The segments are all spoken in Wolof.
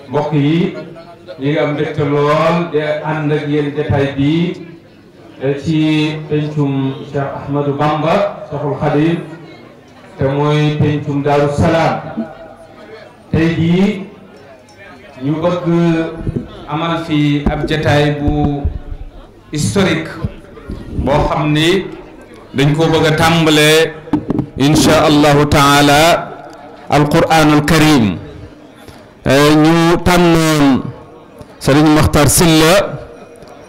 mbokk yi ñi nga am mbégte lool de ànd ak yéen jotaay bi ci pencum Cheikh Ahmadou Bamba Cheikhul Khadim te mooy pencum Daaru Salaam tey jii ñu bëgg amal fi ab jotaay bu historique boo xam ni dañ ko bëgg a tàmbalee insha allahu taala alquranul karim ñu tànnoon Serigne Makhtar Sylla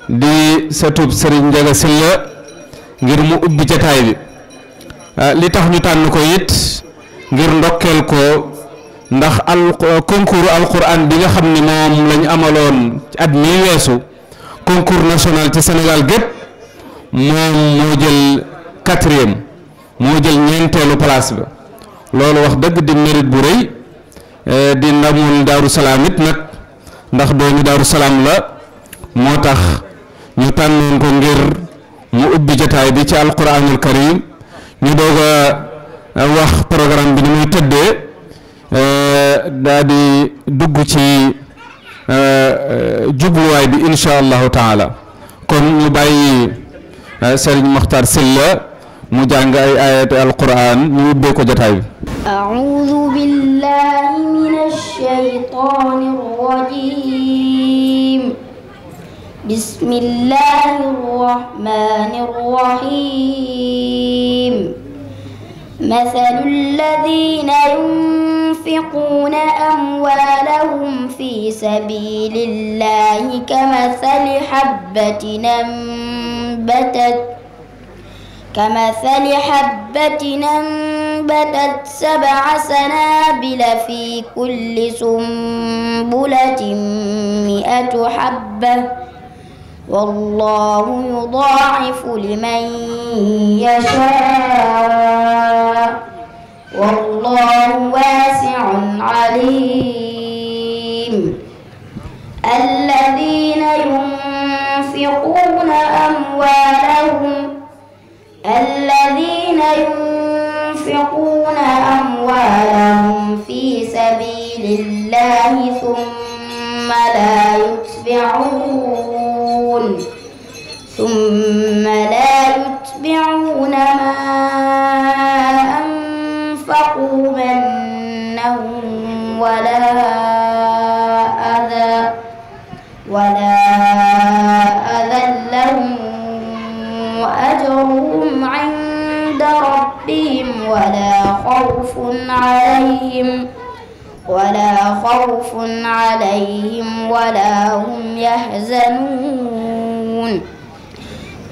di satub Serigne Ndiaga Sylla ngir mu ubbi jataay bi li tax ñu tànn ko it ngir ndokkeel ko ndax concours alquran bi nga xam ni moom lañ amaloon ci at mi weesu concours national ci Sénégal gépp moom moo jël 4e moo jël ñeenteelu place ba loolu wax dëgg di mérite bu rëy di ndamul Daaru Salaam it nag ndax doomu Daaru Salaam la moo tax ñu tànnoon ko ngir mu ubbi jotaay bi ci alquranul karim ñu doog a wax programme bi ni muy tëddee daa di dugg ci jubluwaay bi insha allahu taala kon ñu bàyyi Serigne Makhtar Sylla mu jàng ay ayatu alquran ñu ubbee ko jotaay bi. أعوذ بالله من الشيطان الرجيم بسم الله الرحمن الرحيم مثل الذين ينفقون أموالهم في سبيل الله كمثل حبة أنبتت 7 سنابل في كل سنبلة 100 حبة والله يضاعف لمن يشاء والله واسع عليم الذين ينفقون أموالهم في سبيل الله ثم لا يتبعون ما أنفقوا منا ولا أذى لهم أجرهم عند ربهم ولا خوف عليهم ولا هم يحزنون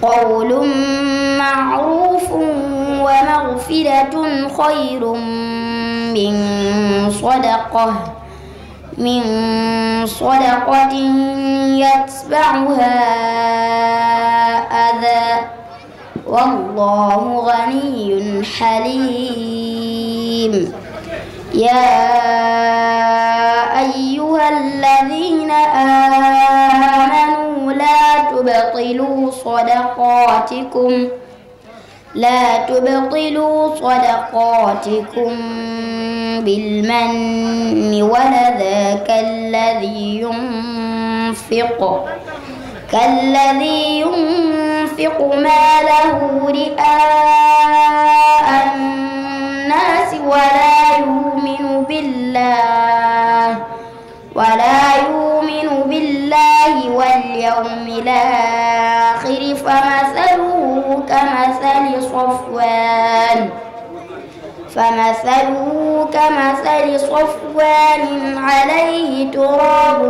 قول معروف ومغفرة خير من صدقة يتبعها أذى والله غني حليم يا أيها الذين آمنوا لا تبطلوا صدقاتكم بالمن والأذى كالذي ينفق ماله رئاء الناس ولا يؤمن بالله واليوم الآخر فمثله كمثل صفوان عليه تراب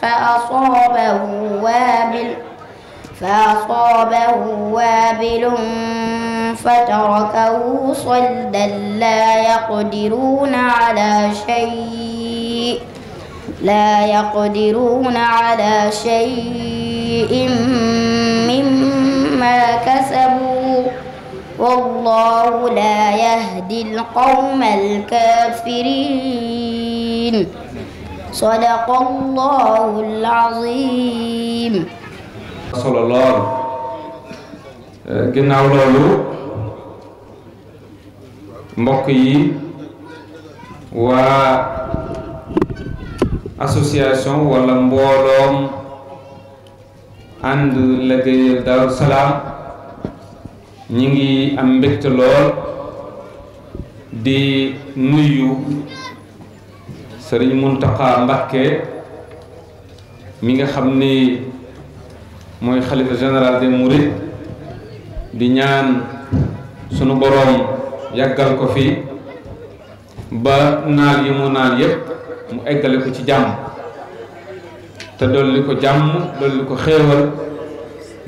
فأصابه وابل فتركه صلدا لا يقدرون على شيء لا يقدرون على شيء مما كسبوا والله لا يهدي القوم الكافرين صدق الله العظيم. صلى الله ginnaaw loolu mbokk yi waa association wala mbooloom ànd liggéeyal Daaru Salaam ñi ngi am mbégte lool di nuyu Sëriñ Muntaxa Mbakke mi nga xam ni mooy xalifa général des Mourides di ñaan sunu boroom yàggal ko fi ba naal yi mu naal yépp mu eggale ko ci jàmm te dolli ko jàmm dolli ko xéewal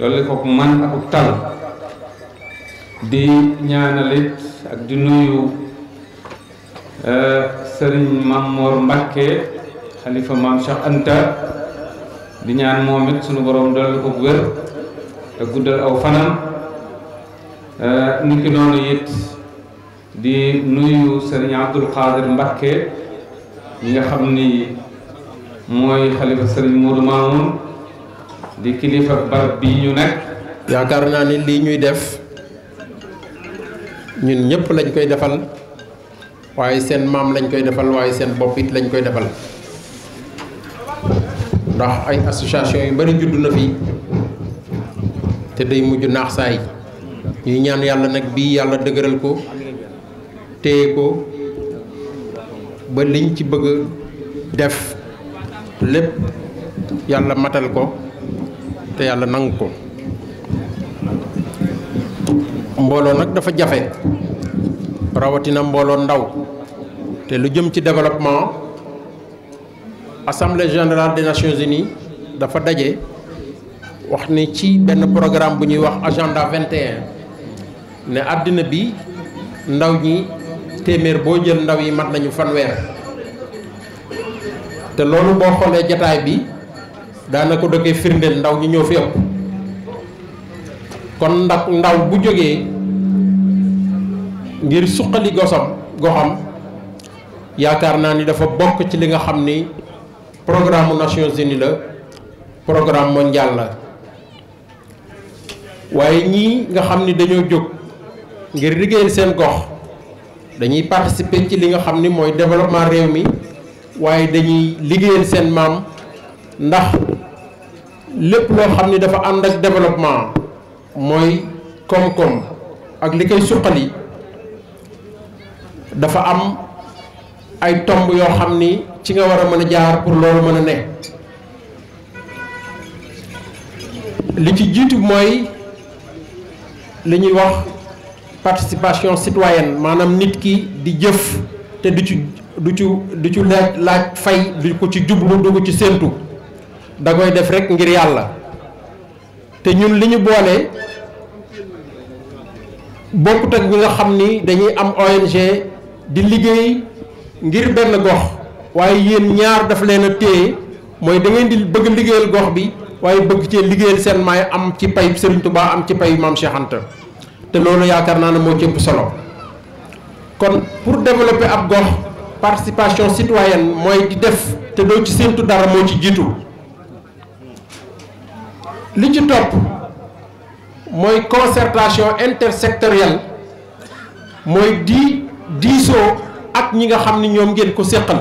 dolli ko man ak tal di ñaanalit ak di nuyu sëriñ Mamoor Mbakke xalifa maam Cheikh Anta di ñaan moom it sunu boroom dolli ko wér te guddal aw fanam niki noonu it di nuyu sëriñ Abdul Qadir Mbakke ñi nga xam ni mooy xalifa sëriñ Modou Mamoun di kilifa barab bi ñu nekk. yaakaar naa ni lii ñuy def ñun ñëpp lañ koy defal waaye seen maam lañ koy defal waaye seen bopp it lañ koy defal ndax ay association yu bari juddu na fi te day mujj naax saay ñuy ñaan yàlla nag bii yàlla dëgëral ko téye ko ba liñ ci bëgg def lépp yàlla matal ko te yàlla nangu ko. mbooloo nag dafa jafe rawatina mbooloo ndaw te lu jëm ci développement assemblée générale des nations unies dafa daje wax ni ci benn programme bu ñuy wax agenda 21 ne àddina bi ndaw ñi téeméer boo jël ndaw yi mat nañu fanweer te loolu boo xoolee jataay bi daanaka da koy firndeel ndaw ñi ñoo fi ëpp kon ndaw bu jógee ngir suqali goxam yaakaar naa ni dafa bokk ci li nga xam ni programme Nations Unies la programme mondial la waaye ñii nga xam ni dañoo jóg ngir liggéeyal seen gox dañuy participer ci li nga xam ni mooy développement réew mi waaye dañuy liggéeyal seen maam ndax lépp loo xam ni dafa ànd ak développement mooy koom-koom ak li koy suqali dafa am ay tomb yoo xam ni ci nga war a mën a jaar pour loolu mën a ne li ci jiitu mooy li ñuy wax participation citoyenne maanaam nit ki di jëf te du ci laaj fay du ko ci jublu du ko ci séentu da koy def rek ngir yàlla te ñun li ñu boole bokkut ak bi nga xam ni dañuy am ONG di liggéey ngir benn gox waaye yéen ñaar daf leen a téye mooy da ngeen di bëgg liggéeyal gox bi waaye bëgg cee liggéeyal seen maay am ci pay Serigne Touba am ci pay Maam Cheikh Anta te loolu yaakaar naa ne moo ci ëpp solo kon pour développer ab gox participation citoyenne mooy di def te doo ci séentu dara moo ci jiitu li ci topp mooy concertation intersectorielle mooy diisoo ak ñi nga xam ni ñoom ngeen ko séqal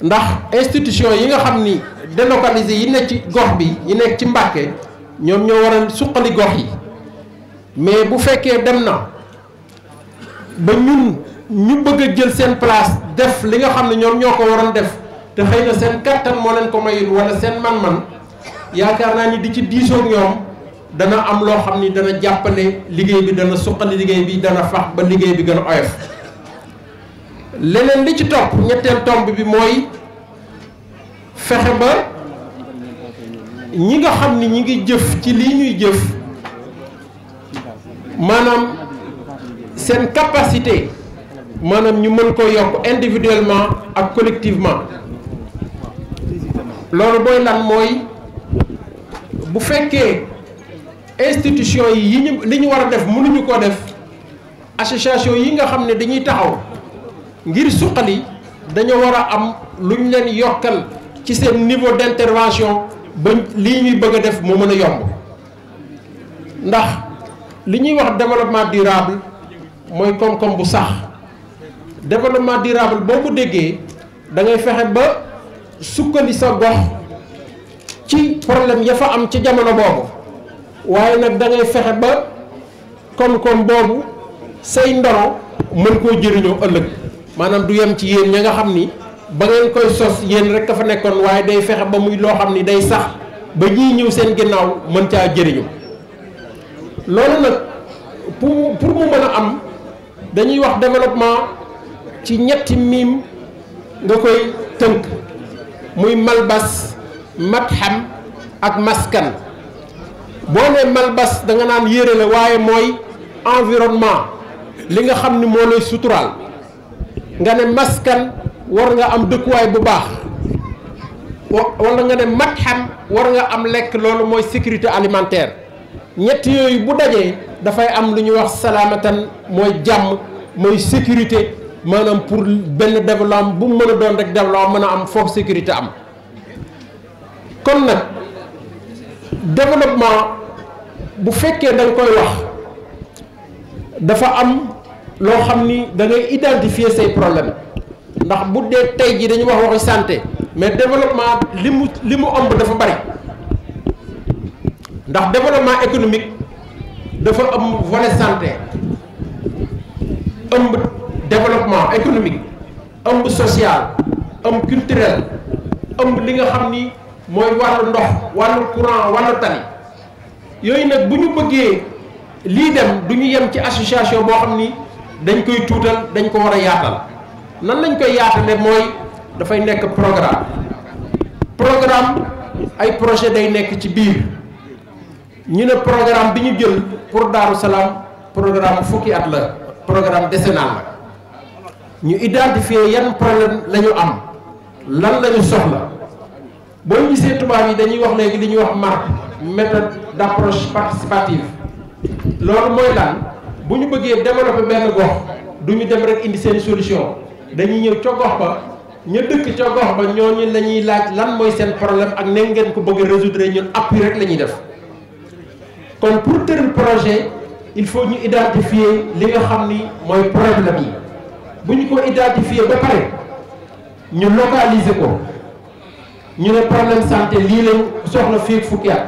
ndax institution yi nga xam ni délocalisé yi nekk ci gox bi yi nekk ci Mbàkke ñoom ñoo war a suqali gox yi mais bu fekkee dem na ba ñu bëgg a jël seen place def li nga xam ne ñoom ñoo ko waroon def te xëy na seen kattan moo leen ko mayul wala seen man-man yaakaar naa ni di ci diisoog ñoom dana am loo xam ni dana jàppale liggéey bi dana suqali liggéey bi dana fax ba liggéey bi gën a oyof leneen li ci topp ñetteel tomb bi mooy fexe ba ñi nga xam ni ñi ngi jëf ci lii ñuy jëf maanaam seen capacité maanaam ñu mën ko yokk individuellement ak collectivement loolu mooy lan mooy bu fekkee institution yi li ñu war a def mënuñu ko def association yi nga xam ne dañuy taxaw ngir suqali dañoo war a am lu ñu leen yokkal ci seen niveau d'intervention ba lii ñuy bëgg a def mu mën a yomb ndax li ñuy wax développement durable mooy koom-koom bu sax développement durable boo ko déggee da ngay fexe ba sukkali sa gox ci problème ya fa am ci jamono boobu waaye nag da ngay fexe ba koom-koom boobu say ndoro mën koo jëriñoo ëllëg maanaam du yem ci yéen ña nga xam ni ba ngeen koy sos yéen rek a fa nekkoon waaye day fexe ba muy loo xam ni day sax ba ñiy ñëw seen ginnaaw mën caa jëriñu loolu nag pour mu mën a am dañuy wax développement ci ñetti miim nga koy tënk muy malbas matham ak maskan boo nee malbas da nga naan yére la waaye mooy environnement li nga xam ni moo lay suturaal nga ne maskan war nga am dëkkuwaay bu baax wala nga ne matham war nga am lekk loolu mooy sécurité alimentaire ñett yooyu bu dajee dafay am lu ñuy wax salaamatan mooy jàmm mooy sécurité maanaam pour benn développement bu mu mën a doon rek développement mën a am foofu sécurité am kon nag développement bu fekkee da nga koy wax dafa am loo xam ni da ngay identifier say problème ndax bu dee tey ji dañu wax waxi santé mais développement li mu ëmb dafa bari ndax développement économique dafa ëmb volet santé ëmb développement économique ëmb social ëmb culturel ëmb li nga xam ni mooy wàllu ndox wàllu courant wàllu tali yooyu nag bu ñu bëggee lii dem du ñu yem ci association boo xam ni dañ koy tuutal dañ ko war a yaatal nan lañ koy yaatale mooy dafay nekk programme ay projet day nekk ci biir ñu ne programme bi ñu jël pour Daaru Salaam programme fukki at la programme décennal la ñu identifier yan problème la ñu am lan la ñu soxla boo gisee tubaab yi dañuy wax léegi li ñuy wax MAP méthode d'approche participative loolu mooy lan bu ñu bëggee développer benn gox du ñu dem rek indi seen solution dañuy ñëw ca gox ba ñu dëkk ca gox ba ñooñu la ñuy laaj lan mooy seen problème ak ne ngeen ko bëgg a résoudre ñun appui rek la ñuy def kon pour tëral projet il faut ñu identifier li nga xam ni mooy problème yi bu ñu ko identifier ba pare ñu localiser ko ñu ne problème santé lii lañ soxla fii ak fukki at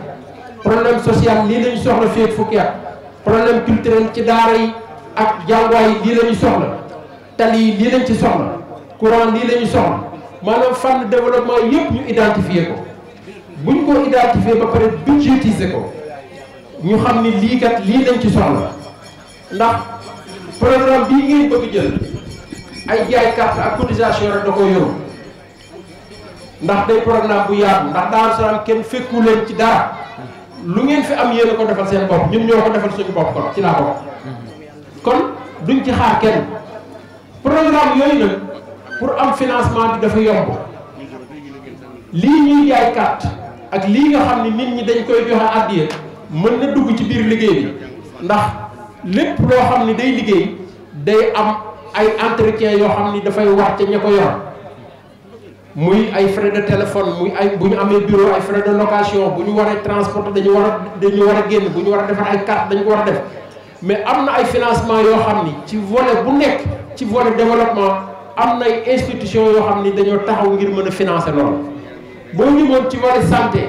problème social lii lañu soxla fii ak fukki at problème culturel ci daara yi ak jànguwaay yi lii la ñu soxla tali yi lii lañ ci soxla courant lii la ñu soxla maanaam fànn développement yëpp ñu identifier ko bu ñu ko identifier ba pare budgétiser ko ñu xam ni lii kat lii lañ ci soxla ndax programme bii ngay bëgg jël ay jaay carte ak cotisation rek da ko yoru ndax day programme bu yaatu ndax Daaru Salaam kenn fekku leen ci dara lu ngeen fi am yéen a ko defal seen bopp ñun ñoo ko defal suñu bopp kon ci laa bokk kon duñ ci xaar kenn programme yooyu nag pour am financement bi dafa yomb lii ñuy jaay carte ak lii nga xam ni nit ñi dañ koy joxe addiya mën na dugg ci biir liggéey bi ndax lépp loo xam ni day liggéey day am ay entretien yoo xam ni dafay wax ca ña ko yor muy ay frais de téléphone muy ay bu ñu amee bureau ay frais de location bu ñu waree transporter dañu war a génn bu ñu war a defar ay carte dañu ko war a def mais am na ay financement yoo xam ni ci volet bu nekk ci volet développement am na ay institution yoo xam ni dañoo taxaw ngir mën a financer loolu boo ñëwoon ci volet santé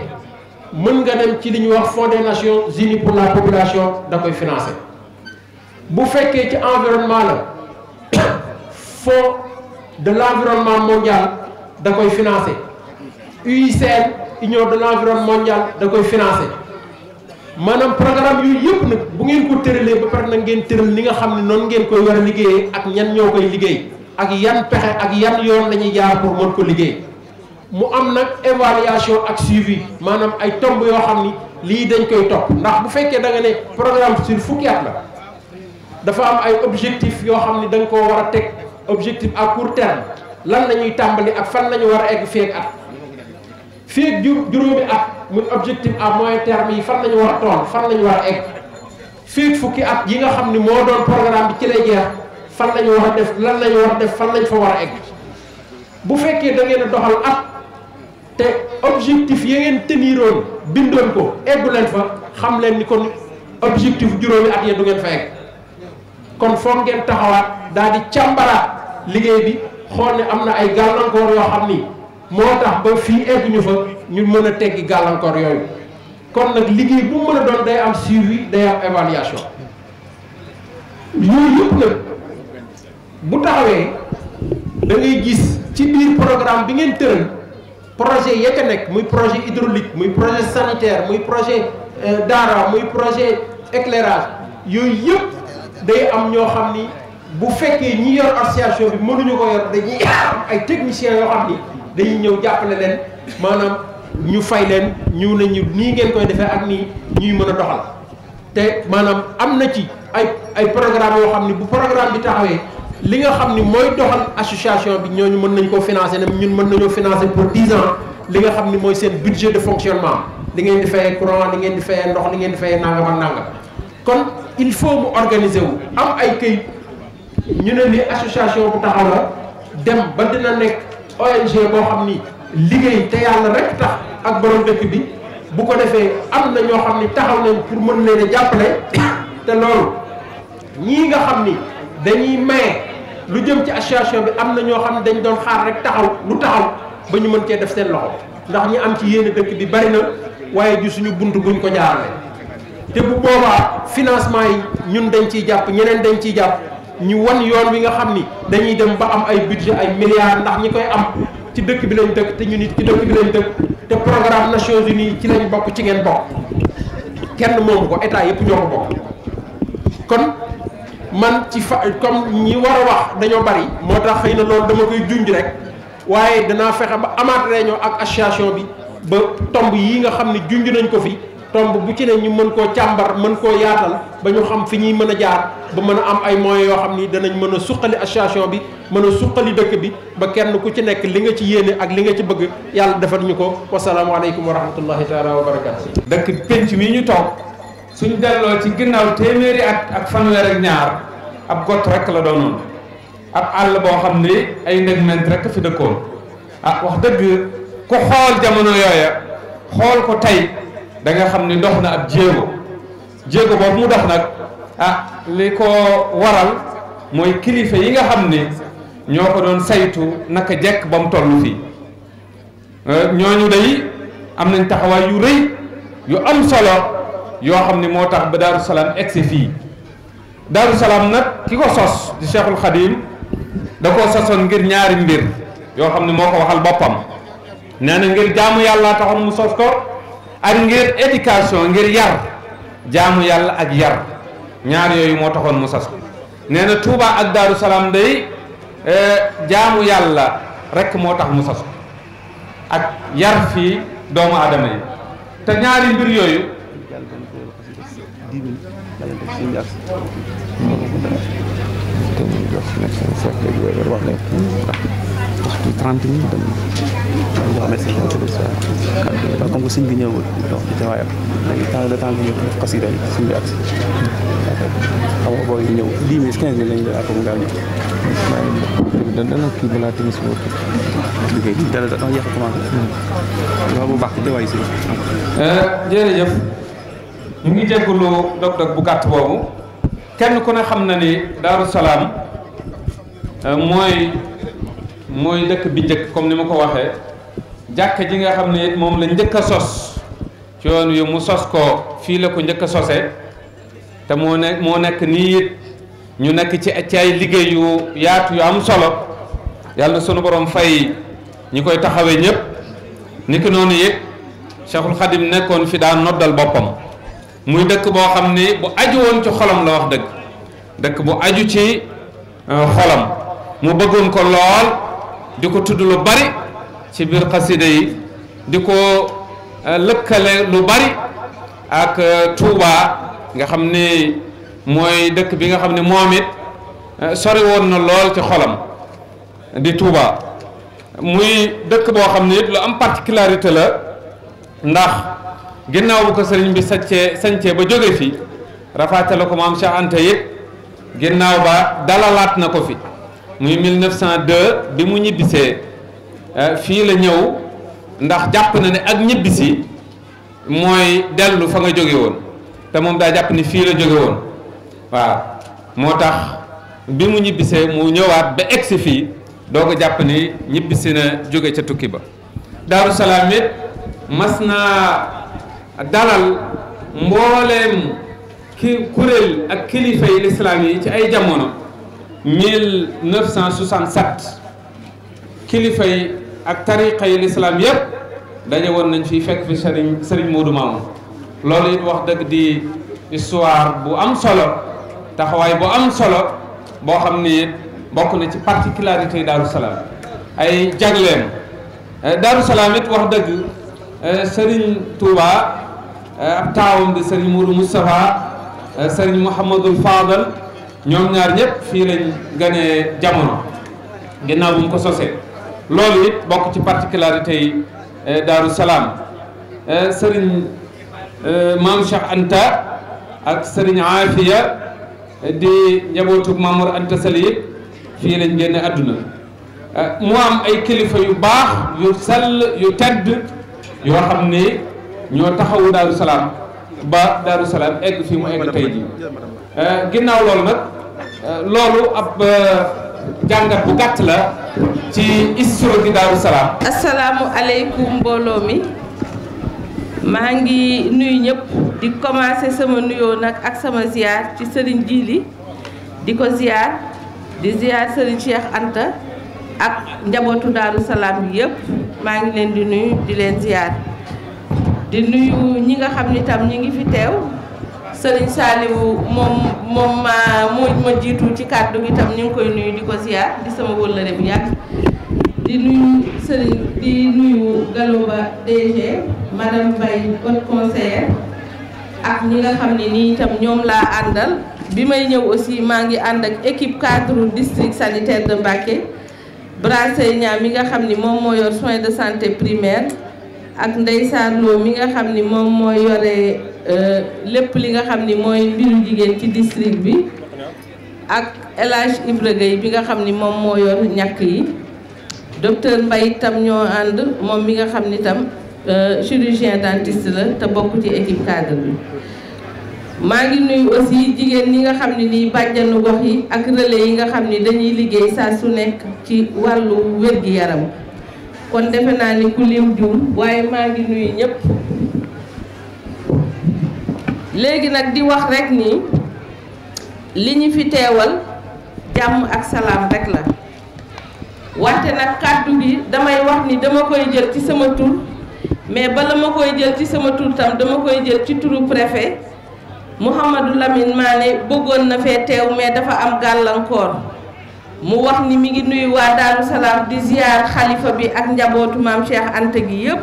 mën nga dem ci li ñuy wax Fonds des Nations Unies pour la population da koy financer bu fekkee ci environnement la Fonds de l'environnement mondial da koy financer UICN Union de l'environnement mondial da koy financer maanaam programme yooyu yëpp nag bu ngeen ko tëralee ba pare nag ngeen tëral ni nga xam ne noonu ngeen koy war a liggéeyee ak ñan ñoo koy liggéey ak yan pexe ak yan yoon la ñuy jaar pour mën ko liggéey mu am nag évaluation ak suivi maanaam ay tomb yoo xam ni lii dañ koy topp ndax bu fekkee da nga ne programme sur fukki at la dafa am ay objectifs yoo xam ni da nga koo war a teg objectif à court terme lan la ñuy tàmbali ak fan la ñu war a egg fii ak at fii ak juróomi at muy objectif à moyen terme yi fan lañu war a toll fan lañu war a egg fii ak fukki at yi nga xam ni moo doon programme bi ci lay jeex fan lañu war a def lan lañu war a def fan lañ fa war a egg bu fekkee da ngeen a doxal at te objectif ya ngeen teniroon bindoon ko eggu leen fa xam leen ni kon objectif juróomi at ya du ngeen fa egg kon foog ngeen taxawaat daal di càmbaraat liggéey bi xool ne am na ay gàllankoor yoo xam ni moo tax ba fii egguñu fa ñu mën a teggi gàllankoor yooyu kon nag liggéey bu mën a doon day am suivi day am évaluation yooyu yëpp nag bu taxawee da ngay gis ci biir programme bi ngeen tëral projet ya ca nekk muy projet hydraulique muy projet sanitaire muy projet daara muy projet éclairage yooyu yëpp day am ñoo xam ni bu fekkee ñi yor association bi mënuñu ko yor dañuy am ay techniciens yoo xam ni dañuy ñëw jàppale leen maanaam ñu fay leen ñu ne ñu nii ngeen koy defee ak nii ñuy mën a doxal te maanaam am na ci ay programme yoo xam ni bu programme bi taxawee li nga xam ni mooy doxal association bi ñooñu mën nañ koo financer ne ñun mën nañoo financer pour 10 ans li nga xam ni mooy seen budget de fonctionnement li ngeen di fayee courant li ngeen di fayee ndox li ngeen di fayee nangam ak nangam kon il faut mu organiser wu am ay këyit ñu ne ni association bu taxaw la dem ba dina nekk ONG boo xam ni liggéey te yàlla rek tax ak borom dëkk bi bu ko defee am na ñoo xam ni taxaw nañ pour mën leen a jàppale te loolu ñii nga xam ni dañuy maye lu jëm ci association bi am na ñoo xam ne dañ doon xaar rek taxaw lu taxaw ba ñu mën cee def seen loxo ndax ñi am ci yéene dëkk bi bari na waaye gi suñu bunt buñ ko jaarale te bu boobaa financement yi ñun dañ ciy jàpp ñeneen dañ ciy jàpp ñu wan yoon wi nga xam ni dañuy dem ba am ay budget ay milliards ndax ñi koy am ci dëkk bi lañ dëkk te ñu nit ci dëkk bi lañ dëkk te programme Nations Unies ci lañ bokk ci ngeen bokk kenn moomu ko état yëpp ñoo ko bokk kon man ci comme ñi war a wax dañoo bari moo tax xëy na loolu dama koy junj rek waaye danaa fexe ba amaat réunion ak association bi ba tomb yi nga xam ne junj nañ ko fi tomb bu ci ne ñu mën koo càmbar mën koo yaatal ba ñu xam fi ñuy mën a jaar ba mën a am ay moyens yoo xam ni danañ mën a suqali association bi mën a suqali dëkk bi ba kenn ku ci nekk li nga ci yéene ak li nga ci bëgg yàlla defal ñu ko wasalaamualeykum wa rahmatullahi taala wa barakatu. dëkk penc mi ñu toog suñ delloo ci ginnaaw téeméeri at ak fanweer ak ñaar ab gott rek la doonoon ab àll boo xam ni ay ndegment rek fi dëkkoon wax dëgg ku xool jamono yooya xool ko tey da nga xam ni dox na ab jéego boobu mu dox nag li ko waral mooy kilifa yi nga xam ni ñoo ko doon saytu naka jekk ba mu toll fii ñooñu day am nañ taxawaay yu rëy yu am solo yoo xam ni moo tax ba Daaru Salaam egsi fii Daaru Salaam nag ki ko sos di Cheikhul Khadim da koo sosoon ngir ñaari mbir yoo xam ni moo ko waxal boppam nee na ngir jaamu yàlla taxoon mu sos ko ak ngir éducation ngir yar jaamu yàlla ak yar ñaar yooyu moo taxoon mu sos ko nee na Touba ak Daaru Salaam day jaamu yàlla rek moo tax mu sos ko ak yar fii doomu aadama yi te ñaari mbir yooyu comme que sëñ bi ñëwul donc ci teewaayam léegi temps de temps bi ñu def xasida yi sëñ bi agsi xam nga booy ñëw 10 minutes 15 minutes lañ lay ak mu daal ñëw dana kii balaa timis boo liggéey bi dana yéex a commencé wax bu baax ci teewaay si jërëjëf ñu ngi jégalu dog-dog bu gàtt boobu kenn ku ne xam na ni Daaru Salaam mooy dëkk bi njëkk comme ni ma ko waxee jàkka ji nga xam ne it moom la njëkk a sos ci yoon wi mu sos ko fii la ko njëkk a sosee te moo nekk nii it ñu nekk ci ay liggéey yu yaatu yu am solo yàlla na sunu borom fay ñi koy taxawee ñëpp niki noonu it Cheikhul Khadim nekkoon fi daan noddal boppam muy dëkk boo xam ni bu aju woon ci xolam la wax dëkk bu aju ci xolam mu bëggoon ko lool di ko tudd lu bari ci biir xasida yi di ko lëkkale lu bari ak Touba nga xam ni mooy dëkk bi nga xam ne moom it sori woon na lool ci xolam di Touba muy dëkk boo xam ne it lu am particularité la ndax ginnaaw bu ko sëriñ bi sañcee ba jóge fi rafaatale ko maam Cheikh Anta it ginnaaw ba dalalaat na ko fi muy 1902 bi mu ñibbisee fii la ñëw ndax jàpp na ne ak ñibbisi mooy dellu fa nga jóge woon te moom daa jàpp ni fii la jóge woon waaw moo tax bi mu ñibbisee mu ñëwaat ba egsi fii doo ko jàpp ni ñibbisi na jóge ca tukki ba. Daaru Salaam it mas naa dalal mbooleem kuréel ak kilifa yi lislaam yi ci ay jamono 1967 kilifa yi ak tariqa yi lislaam yépp daje woon nañ fi fekk fi Serigne Modou Mamoun loolu it wax dëgg di histoire bu am solo taxawaay bu am solo boo xam ni it bokk na ci particularité yi Daaru Salaam ay jagleem Daaru Salaam it wax dëgg Serigne Touba ab taawam di Serigne Modou Moustapha Serigne Mouhamadul Fadal ñoom ñaar ñëpp fii lañ ganee jamono ginnaaw bu mu ko sosee loolu it bokk ci particularité yi Daaru Salaam Serigne Maam Cheikh Anta ak Serigne Afia di njabootu Mamour Anta Sali fii lañ génne àdduna mu am ay kilifa yu baax yu sell yu tedd yoo xam ni ñoo taxawu Daaru Salaam ba Daaru Salaam egg fii mu egg tey jii ginnaaw loolu nag loolu ab jàngat bu gàtt la ci histoire gi Daaru Salaam. asalaamualeykum mbooloo mi maa ngi nuyu ñëpp di commencer sama nuyoo nag ak sama ziar ci Serigne Djili di ko ziar di ziar Serigne Cheikh Anta ak njabootu Daaru Salaam bi yëpp maa ngi leen di nuyu di leen ziar di nuyu ñi nga xam ni tam ñi ngi fi teew Serigne Saliou moom ma jiitu ci kàddu gi tam ñu ngi koy nuyu di ko ziar di sama wëllëre bu yàgg di nuyu Serigne di nuyu Galoba DG madame Mbaye haute conseillère ak ñi nga xam ne nii itam ñoom laa àndal bi may ñëw aussi maa ngi ànd ak équipe cadre district sanitaire de Mbacké Brassé Niang mi nga xam ni moom moo yor soins de santé primaire ak Ndeye Sarr Lo mi nga xam ni moom mooy yore lépp li nga xam ni mooy mbiru jigéen ci district bi ak El Hadj Ibra Gueye bi nga xam ni moom moo yor ñàkk yi docteur Mbaye itam ñoo ànd moom mi nga xam ni itam chirurgien dentiste la te bokk ci équipe cadre bi maa ngi nuyu aussi jigéen ñi nga xam ne nii bàjjanu gox yi ak relais yi nga xam ni dañuy liggéey saa su nekk ci wàllu wér-gi-yaram kon defe naa ni ku lim juum waaye maa ngi nuyu ñëpp léegi nag di wax rek ni li ñu fi teewal jàmm ak salaam rek la wante nag kàddu gi damay wax ni dama koy jël ci sama tur mais bala ma koy jël ci sama tur tam dama koy jël ci turu préfet Mouhamadou Lamine Mané bëggoon na fee teew mais dafa am gàllankoor mu wax ni mi ngi nuyu waa Daaru Salaam di ziar xalifa bi ak njabootu maam Cheikh Anta gi yëpp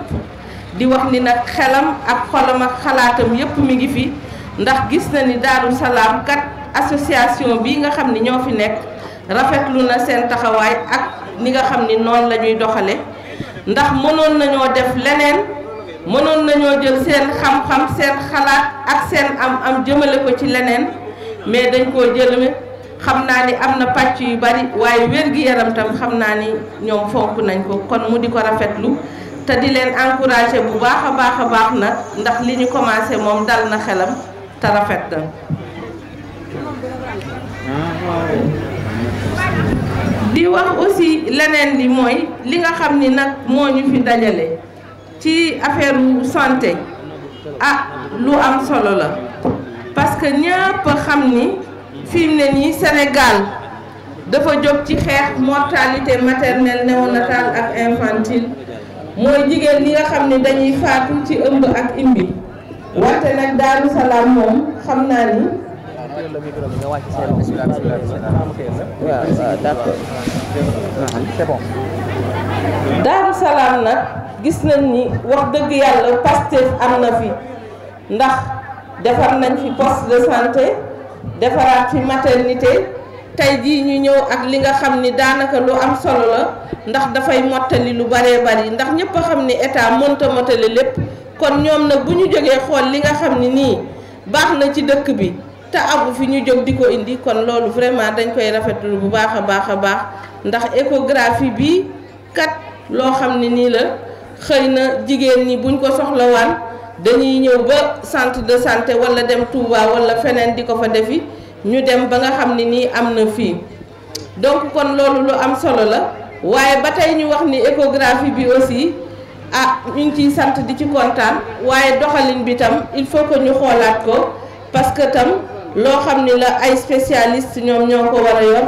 di wax ni nag xelam ak xolam ak xalaatam yëpp mi ngi fi ndax gis na ni Daaru Salaam kat association bi nga xam ni ñoo fi nekk rafetlu na seen taxawaay ak ni nga xam ni noonu la ñuy doxale ndax mënoon nañoo def leneen mënoon nañoo jël seen xam-xam seen xalaat ak seen am jëmale ko ci leneen mais dañ koo jëlme xam naa ni am na pàcc yu bari waaye wér-gi-yaram tam xam naa ni ñoom fonk nañ ko kon mu di ko rafetlu te di leen encouragé bu baax a baax nag ndax li ñu commencé moom dal na xelam te rafet na di wax aussi leneen li mooy li nga xam ni nag moo ñu fi dajale ci affaire santé lu am solo la parce que ñëpp xam ni fi mu ne nii Sénégal dafa jóg ci xeex mortalité maternelle néonatale ak infantile mooy jigéen ñi nga xam ni dañuy faatu ci ëmb ak imbi wante nag Daaru Salaam moom xam naa ni Daaru Salaam nag gis nañ ni wax dëgg yàlla Pastef am na fi ndax defar nañ fi poste de santé defaraat fi maternité tey jii ñu ñëw ak li nga xam ni daanaka lu am solo la ndax dafay mottali lu baree bari ndax ñëpp a xam ni état mënta mottali lépp kon ñoom nag bu ñu jógee xool li nga xam ni nii baax na ci dëkk bi te abu fi ñu jóg di ko indi kon loolu vraiment dañ koy rafetlu bu baax a baax a baax ndax échographie bi kat loo xam ne nii la xëy na jigéen ñi buñ ko soxlawaan dañuy ñëw ba centre de santé wala dem Touba wala feneen di ko fa defi ñu dem ba nga xam ne nii am na fii donc kon loolu lu am solo la waaye ba tey ñu wax ni échographie bi aussi ñu ngi ciy sant di ci kontaan waaye doxalin bi tam il faut que ñu xoolaat ko parce que tam loo xam ni la ay spécialiste ñoom ñoo ko war a yor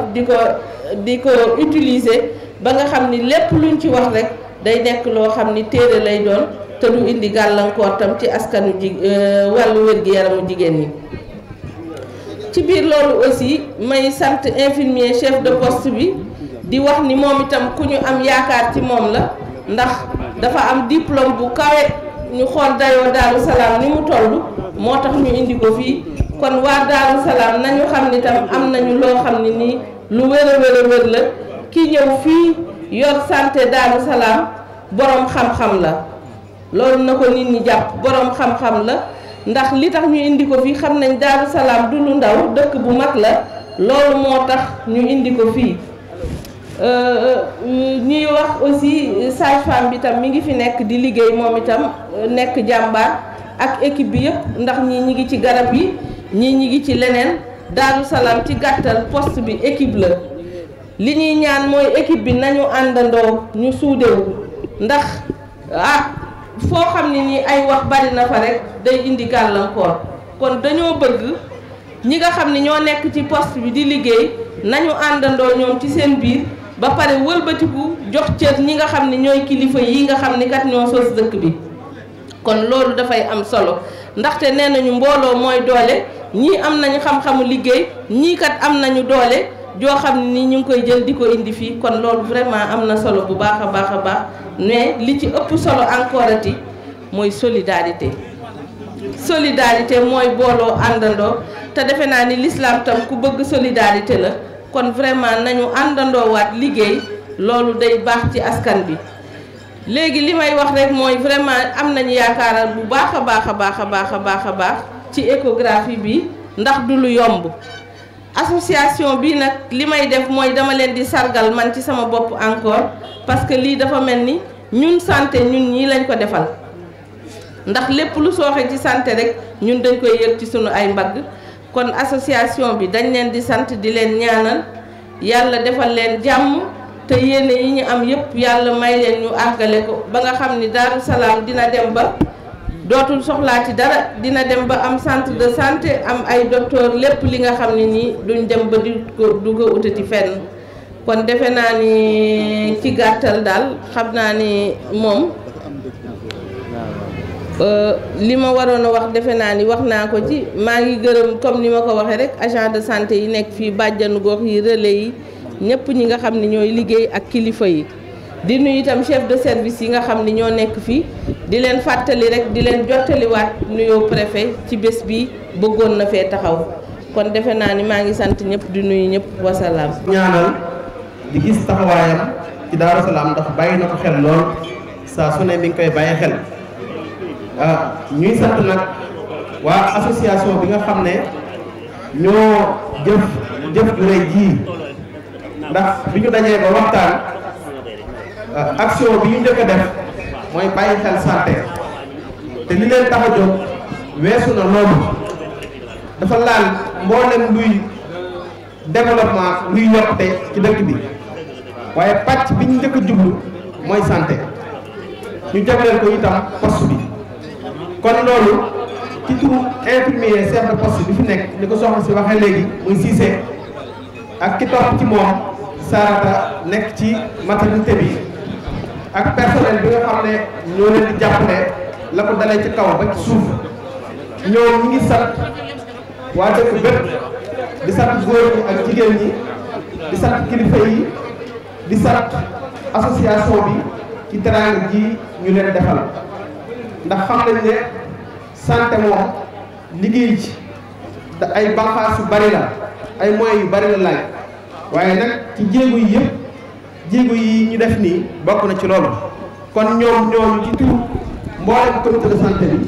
di ko utiliser ba nga xam ni lépp luñ ci wax rek day nekk loo xam ni téere lay doon te du indi gàllankoor tam ci askanu wàllu wér-gi-yaramu jigéen ñi. ci biir loolu aussi may sant infirmier chef de poste bi di wax ni moom itam ku ñu am yaakaar ci moom la ndax dafa am diplôme bu kawe ñu xool dayoo Daaru Salaam ni mu toll moo tax ñu indi ko fii kon waa Daaru Salaam nañu xam ni tam am nañu loo xam ne nii lu wér a wér la ki ñëw fii yor santé Daaru Salaam boroom xam-xam la loolu na ko nit ñi jàpp boroom xam-xam la ndax li tax ñu indi ko fii xam nañ Daaru Salaam du lu ndaw dëkk bu mag la loolu moo tax ñu indi ko fii ñuy wax aussi sage-femme bi tam mi ngi fi nekk di liggéey moom itam nekk jàmbaar ak équipe bi yëpp ndax ñii ñi ngi ci garab yi ñii ñi ngi ci leneen Daaru Salaam ci gàttal poste bi équipe la li ñuy ñaan mooy équipe bi nañu àndandoo ñu suudewu ndax foo xam ne nii ay wax bari na fa rek day indi gàllankoor kon dañoo bëgg ñi nga xam ne ñoo nekk ci poste bi di liggéey nañu àndandoo ñoom ci seen biir ba pare wëlbatiku jox cër ñi nga xam ne ñooy kilifa yi nga xam ni kat ñoo sos dëkk bi kon loolu dafay am solo ndaxte nee nañu mbooloo mooy doole ñii am nañu xam-xamu liggéey ñii kat am nañu doole joo xam ne ni ñu ngi koy jël di ko indi fii kon loolu vraiment am na solo bu baax a baax a baax mais li ci ëpp solo encore ati mooy solidarité mooy booloo àndandoo te defe naa ni l'islam tam ku bëgg solidarité la kon vraiment nañu àndandoo waat liggéey loolu day baax ci askan bi léegi li may wax rek mooy vraiment am nañu yaakaaral bu baax a baax a baax a baax a baax a baax ci échographie bi ndax du lu yomb association bi nag li may def mooy dama leen di sargal man ci sama bopp encore parce que lii dafa mel ni ñun santé ñun ñii lañ ko defal ndax lépp lu sooxe ci santé rek ñun dañ koy yëg ci sunu ay mbagg kon association bi dañ leen di sant di leen ñaanal yàlla defal leen jàmm te yéene yi ñu am yépp yàlla may leen ñu àggale ko ba nga xam ni Daaru Salaam dina dem ba dootul soxlaati dara dina dem ba am centre de santé am ay docteur lépp li nga xam ne nii duñ dem ba du ko utati fenn kon defe naa ni ci gàttal daal xam naa ni moom li ma waroon a wax defe naa ni wax naa ko ci maa ngi gërëm comme ni ma ko waxee rek agent de santé yi nekk fii bàjjanu gox yi relais yi ñëpp ñi nga xam ne ñooy liggéey ak kilifa yi di nuyu itam chef de service yi nga xam ni ñoo nekk fii di leen fàttali rek di leen jottaliwaat nuyoo préfet ci bés bi bëggoon na fee taxaw kon defe naa ni maa ngi sant ñëpp di nuyu ñëpp wasalaam. ñaanal di gis taxawaayam ci Daaru Salaam ndax bàyyi na ko xel lool saa su ne mi ngi koy bàyyi xel ñuy sant nag waa association bi nga xam ne ñoo jëf ju rëy ji ndax bi ñu dajee ba waxtaan. action bi ñu njëkk a def mooy bàyyi xel santé te li leen tax a jóg weesu na loolu dafa laal mboolem luy développement luy yokkute ci dëkk bi waaye pàcc bi ñu njëkk a jublu mooy santé ñu jagleel ko itam poste bi kon loolu ci turu infirmier chef de poste bi fi nekk ni ko soxna si waxee léegi muy Cissé ak ki topp ci moom Sarata nekk ci maternité bi ak personnel bi nga xam ne ñoo leen di jàppale la ko dalee ci kaw ba ci suuf ñoom ñi ngi sant waa dëkk bépp di sant góor ñi ak jigéen ñi di sant kilifa yi di sant association bi ci teraanga ji ñu leen defal ndax xam nañ ne santé moom liggéey ci ay banqaas yu bari la ay moyens yu bari la laaj waaye nag ci jéego yi yëpp jéego yi ñu def nii bokk na ci loolu kon ñoom ci turu mboolem comité de santé bi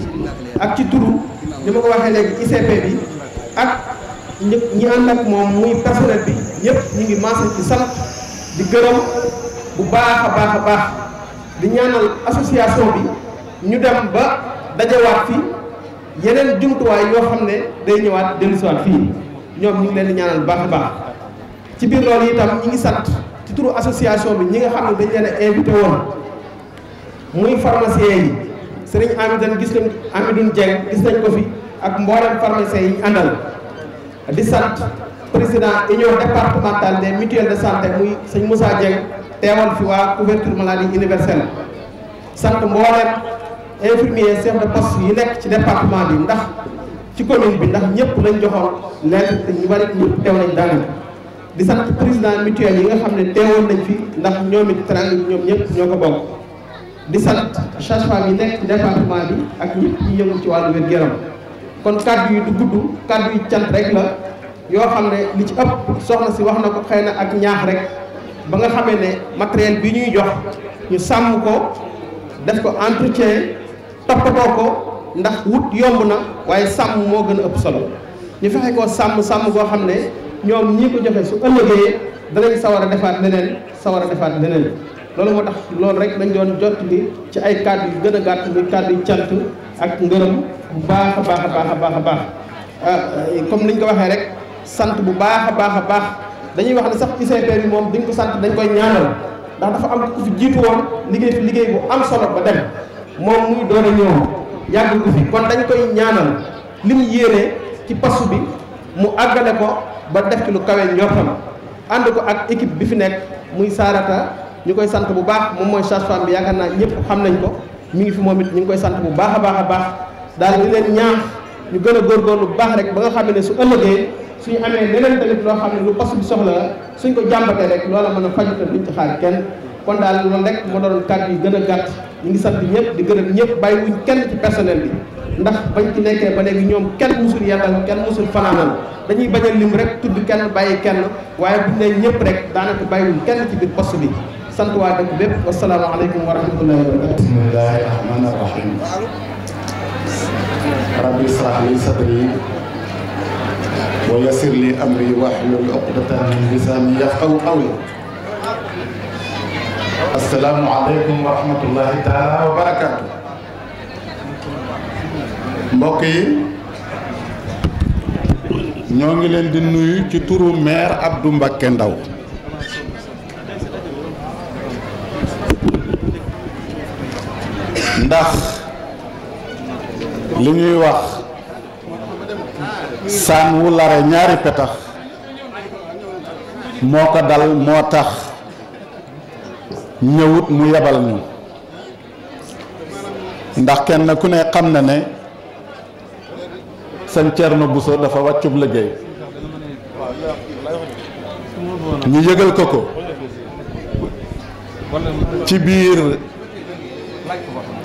ak ci turu ni ma ko waxee léegi ICP bi ak ñi ànd ak moom muy personnel bi ñëpp ñu ngi maase ci sant di gërëm bu baax a baax a baax di ñaanal association bi ñu dem ba dajawaat fi yeneen jumtuwaay yoo xam ne day ñëwaat dellusiwaat fii ñoom ñu ngi leen di ñaanal bu baax a baax ci biir loolu itam ñi ngi sant ci turu association bi ñi nga xam ne dañ leen a invité woon muy pharmacien yi sëriñ Amidou gis nañ Amidoune Dieng gis nañ ko fi ak mboolem pharmacien yi ñu àndal di sant président union départementale des mutuelles de santé muy sëñ Moussa Dieng teewal fi waa couverture maladie universelle sant mboolem infirmier chef de poste yi nekk ci département bi ndax ci commune bi ndax ñëpp lañ joxoon lettre te ñu bari ñëpp teew nañ daanaka di sant président mutuelle yi nga xam ne teewoon nañ fi ndax ñoom it teranga ñoom ñëpp ñoo ko bokk di sant sage-femme yi nekk ci département bi ak ñëpp ñi yëngu ci wàllu wér-gu-yaram kon kàddu yi du gudd kàddu yi cant rek la yoo xam ne li ci ëpp soxna si wax na ko xëy na ak ñaax rek ba nga xamee ne matériel bi ñuy jox ñu sàmm ko def ko entretien toppatoo ko ndax wut yomb na waaye sàmm moo gën a ëpp solo ñu fexe ko sàmm goo xam ne ñoom ñii ko joxe su ëllëgee danañ sawar a defaat leneen loolu moo tax loolu rek dañ doon jot li ci ay kàddu yu gën a gàtt muy kàddu yu cant ak ngërëm bu baax a baax comme niñ ko waxee rek sant bu baax a baax dañuy wax ne sax ICP bi moom duñ ko sant dañ koy ñaanal ndax dafa am ku fi jiitu woon liggéey bu am solo ba dem moom muy doon a ñëw yàgg ko fi kon dañ koy ñaanal li mu yéene ci poste bi mu àggale ko ba def ci lu kawe njortam ànd ko ak équipe bi fi nekk muy Sarata ñu koy sant bu baax moom mooy sage-femme bi yaakaar naa ñëpp xam nañ ko mi ngi fi moom it ñu ngi koy sant bu baax a baax daal di leen ñaax ñu gën a góorgóorlu bu baax rek ba nga xam ne su ëllëgee suñu amee leneen tamit loo xam ne lu poste bi soxla la suñ ko jàmbatee rek loola mën a faju te duñ ci xaar kenn kon daal loolu rek moo doon kàddu yi gën a gàtt ñu ngi sant ñëpp di gërëm ñëpp bàyyi wuñ kenn ci personnel bi ndax bañ ci nekkee ba léegi ñoom kenn musul yàllal kenn musul fanaanal dañuy bañ a lim rek tudd kenn bàyyi kenn waaye buñ ne ñëpp rek daanaka bàyyiwuñ kenn ci biir poste bi sant waa dëkk bépp wasalaamaaleykum wa rahmatullahi wa barakatu. bismillahi rahmani rahim. rabbi israh li sadri wa yassir li amri wahlul uqdatan min lisani yafqahu qawli. assalaamu aleykum wa rahmatullahi taala wa barakatu. mbokk yi ñoo ngi leen di nuyu ci turu maire Abdou Mbacké Ndaw ndax li ñuy wax saan wu lare ñaari petax moo ko dal moo tax ñëwut mu yebal ñu ndax kenn ku ne xam na ne sëñ Thierno Bousso dafa wàccub liggéey ñu yëgal ko ci biir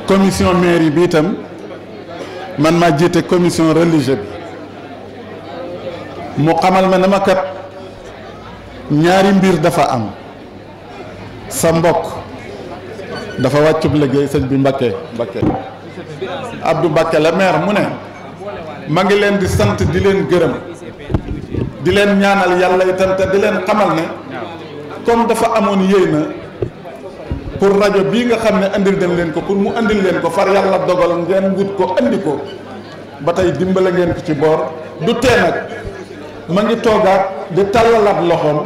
commission mairie bi itam man maa jiite commission religieuse bi mu xamal ma ne ma kat ñaari mbir dafa am sa mbokk dafa wàccub liggéey sëñ bi Mbacké Abdou Mbacké la maire mu ne ma ngi leen di sant di leen gërëm di leen ñaanal yàlla itam te di leen xamal ne comme dafa amoon yéena pour rajo bii nga xam ne andil dem leen ko pour mu andil leen ko far yàlla dogal ngeen wut ko andi ko ba tey dimbale ngeen ko ci boor du tee nag ma ngi toogaat di tàllalaat loxoom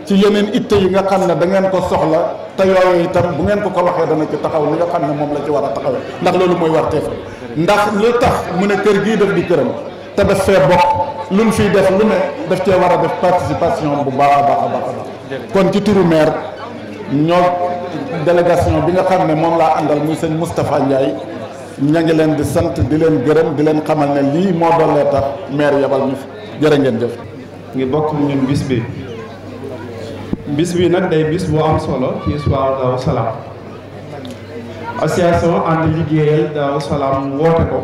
ci yeneen itte yi nga xam ne da ngeen ko soxla te yooyu itam bu ngeen ko waxee dana ci taxaw li nga xam ne moom la ci war a taxawee ndax loolu mooy war teef ndax lu tax mu ne kër gii def di këram te daf fee bokk lu mu fiy def lu ne daf cee war a def participation bu baax a baax kon ci turu maire ñoo délégation bi nga xam ne moom laa àndal muy sëñ Moustapha Ndiaye ña ngi leen di sant di leen gërëm di leen xamal ne lii moo doolee tax maire yabal ñu fi jërë ngeen jëf. ngi bokk ñun bis bi nag day bis bu am solo ci histoire Daaru Salaam association ànd liggéeyal Daaru Salaam woote ko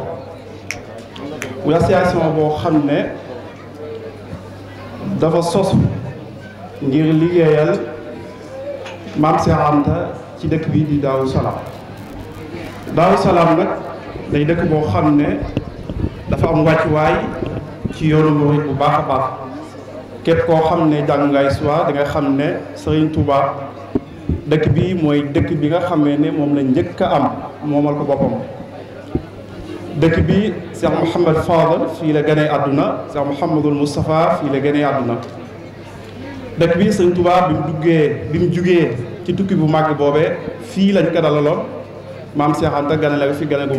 muy association boo xam ne dafa sosu ngir liggéeyal Maam Cheikh Anta ci dëkk bi di Daaru Salaam. Daaru Salaam nag day dëkk boo xam ne dafa am wàccuwaay ci yoonu murid bu baax a baax képp koo xam ne jàng nga histoire da nga xam ne Serigne Touba dëkk bi mooy dëkk bi nga xamee ne moom la njëkk a am moomal ko boppam. dëkk bi Cheikh Mouhamed Fadal fii la gënee àdduna Cheikh Mouhamadul Moustapha fii la gënee àdduna. dëkk bi Serigne Touba bi mu jugee ci tukki bu mag boobee fii lañ ko dalaloon Maam Cheikh Anta ganale fi ganale gu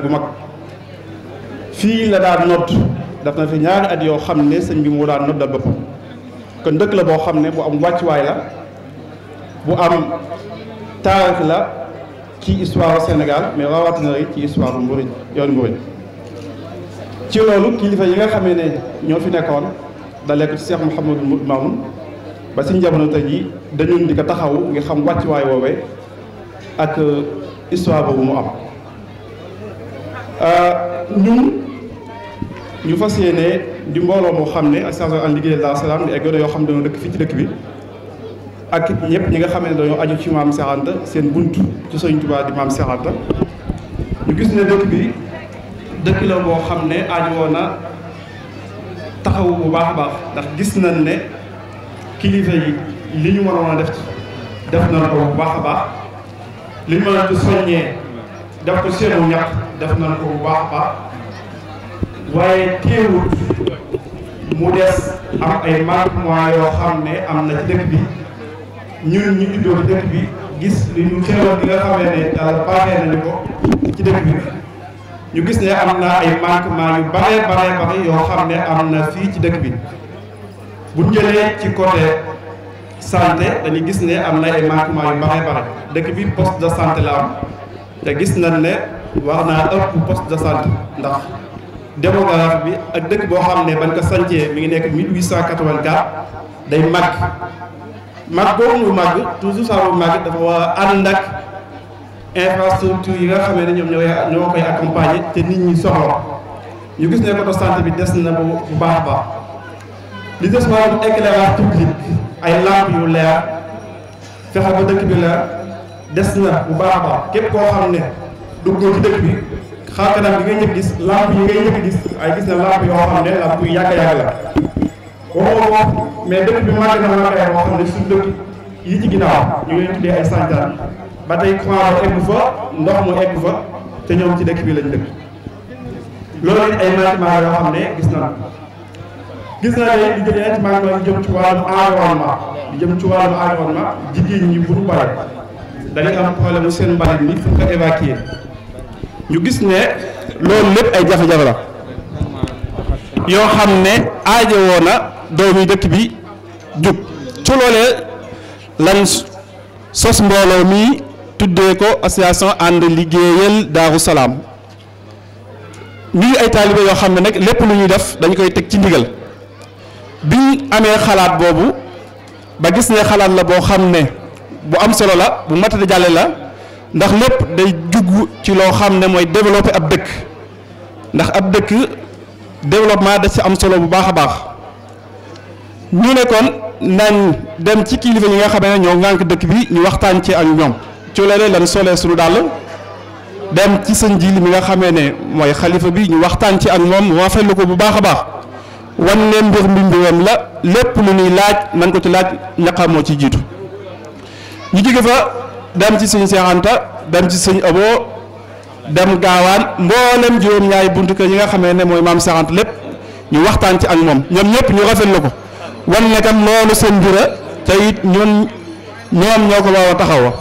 mag fii la daan nodd daf na fi ñaari at yoo xam ne sëñ bi moo daan noddal boppam. kon dëkk la boo xam ne bu am wàccuwaay la bu am taarix la ci histoire Sénégal mais rawatina ci histoire bu Mouride yoonu Mouride. ci loolu kilifa yi nga xamee ne ñoo fi nekkoon dalee ko ci Cheikh Mouhamadou Mamoun ba si jamono tey jii dañu di ko taxaw ngir xam wàccuwaay woowee ak histoire boobu mu am. ñun ñu fas yéene di mbooloo moo xam ne association ànd liggéeyal Daaru Salaam di ay gone yoo xam ne dañoo dëkk fii ci dëkk bi ak ñëpp ñi nga xam ne dañoo aju ci Maam Cheikh Anta seen buntu ci Sëriñ Tuubaa di Maam Cheikh Anta ñu gis ne dëkk bi dëkk la boo xam ne aajowoo na taxawu bu baax a baax ndax gis nañ ne kilifa yi li ñu waroon a def nañ ko bu baax a baax li ñu mën a soññee def ko seenu ñax def nañ ko bu baax a baax waaye teewul mu des am ay manquements yoo xam ne am na ci dëkk bi ñun ñu juddoo ci dëkk bi gis li ñu xewoon bi nga xamee ne daal baaxee nañu ko ci dëkk bi ñu gis ne am na ay manquements yu bare yoo xam ne am na fii ci dëkk bi bu ñu jëlee ci côté santé dañuy gis ne am na ay manquements yu bare dëkk bi poste de santé la am te gis nañ ne war naa ëpp poste de santé ndax démographie bi ak dëkk boo xam ne bañ ko sancee mi ngi nekk 1884 day màgg boobu mu màgg toujours saa bu màgg dafa war a ànd ak infrastructure yi nga xamee ne ñoom ñoo koy accompagner te nit ñi soxla ñu gis ne côté santé bi des na bu baax a baax li des wàllum éclairage public ay lampe yu leer fexe ba dëkk bi leer des na bu baax a baax képp koo xam ne duggoo ci dëkk bi xaar kanam bi ngay njëkk gis lampe yi ngay njëkk gis ay gis na lampe yoo xam ne lampe yu yàgg la waxoo mais dëkk bi màgg na màggaay boo xam ne suñu dëkk yi ci ginnaaw ñu ngi leen tuddee ay santaan ba tey courant ba egg fa ndox mu egg fa te ñoom ci dëkk bi lañ dëkk loolu it ay manquements yoo xam ne gis na ne li jëm ci manquement li jëm ci wàllum environnement jigéen ñi bu ñu bare dañuy am problème seen mbalit ni fu ñu ko évacuer ñu gis ne loolu lépp ay jafe-jafe la yoo xam ne aajowoo na doomi dëkk bi jub ci loolee lan sos mbooloo mi tuddee ko association ànd liggéeyal Daaru Salaam ñuy ay taalibe yoo xam ne nag lépp lu ñuy def dañu koy teg ci ndigal bi amee xalaat boobu ba gis ne xalaat la boo xam ne bu am solo la bu mat a jàlle la ndax lépp day jugg ci loo xam ne mooy développer ab dëkk ndax ab dëkk développement da ci am solo bu baax a baax ñu ne kon nañ dem ci kilifa yi nga xam ne ñoo ŋànk dëkk bi ñu waxtaan ci ak ñoom ci loolee lan solee suñu dàll dem ci sëñ Jili mi nga xamee ne mooy xalifa bi ñu waxtaan ci ak moom rafetlu ko bu baax a baax wan ne mbiram la lépp lu ñuy laaj nañ ko ci laaj ñaqam moo ci jiitu ñu jóge fa dem ci sëñ Cheikh Anta dem ci sëñ Abo dem gaawaan mboolem juróom-ñaari buntu kër yi nga xamee ne mooy Maam Cheikh Anta lépp ñu waxtaan ci ak moom ñoom ñëpp ñu rafetlu ko wan ne tam loolu seen mbir te it ñoom ñoo ko war a taxaw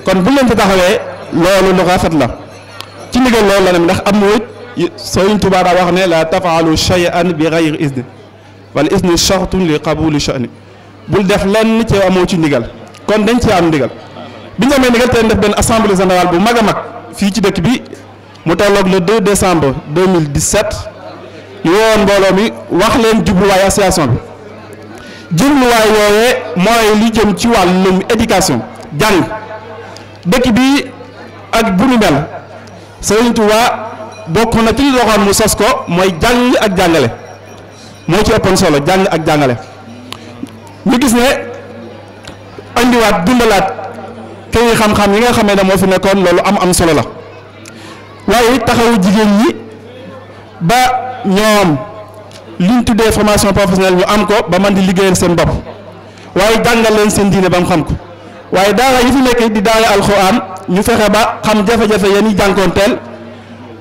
kon bu leen ci taxawee loolu lu rafet la ci ndigal loolu la ne ndax am murit Sëriñ Tuubaa daa wax ne la tafaalu shay'an bi ghayri izni wal izni shartun li qabuli sha'ni bul def lenn ci amoo ci ndigal kon dañ ci am ndigal bi ñu amee ndigal te def benn assemblée générale bu mag a mag fii ci dëkk bi mu tolloog le 2 décembre 2017 ñu wowoon mbooloo mi wax leen jubluwaay association bi jubluwaay woowee mooy li jëm ci wàllum éducation jàng dëkk bi ak bu nu mel Sëriñ Tuubaa bokk na ci li waxoon mu sos ko mooy jàng ak jàngale moo ci ëppoon solo jàng ak jàngale ñu gis ne andiwaat dundalaat kër yi xam-xam yi nga xamee ne moo fi nekkoon loolu am solo la waaye taxawu jigéen ñi ba ñoom liñ tuddee formation professionnelle ñu am ko ba man di liggéeyal seen bopp waaye jàngal leen seen diine ba mu xam ko waaye daara yi fi nekk di daara alxuraan ñu fexe ba xam jafe-jafe yéen i jànkoonteel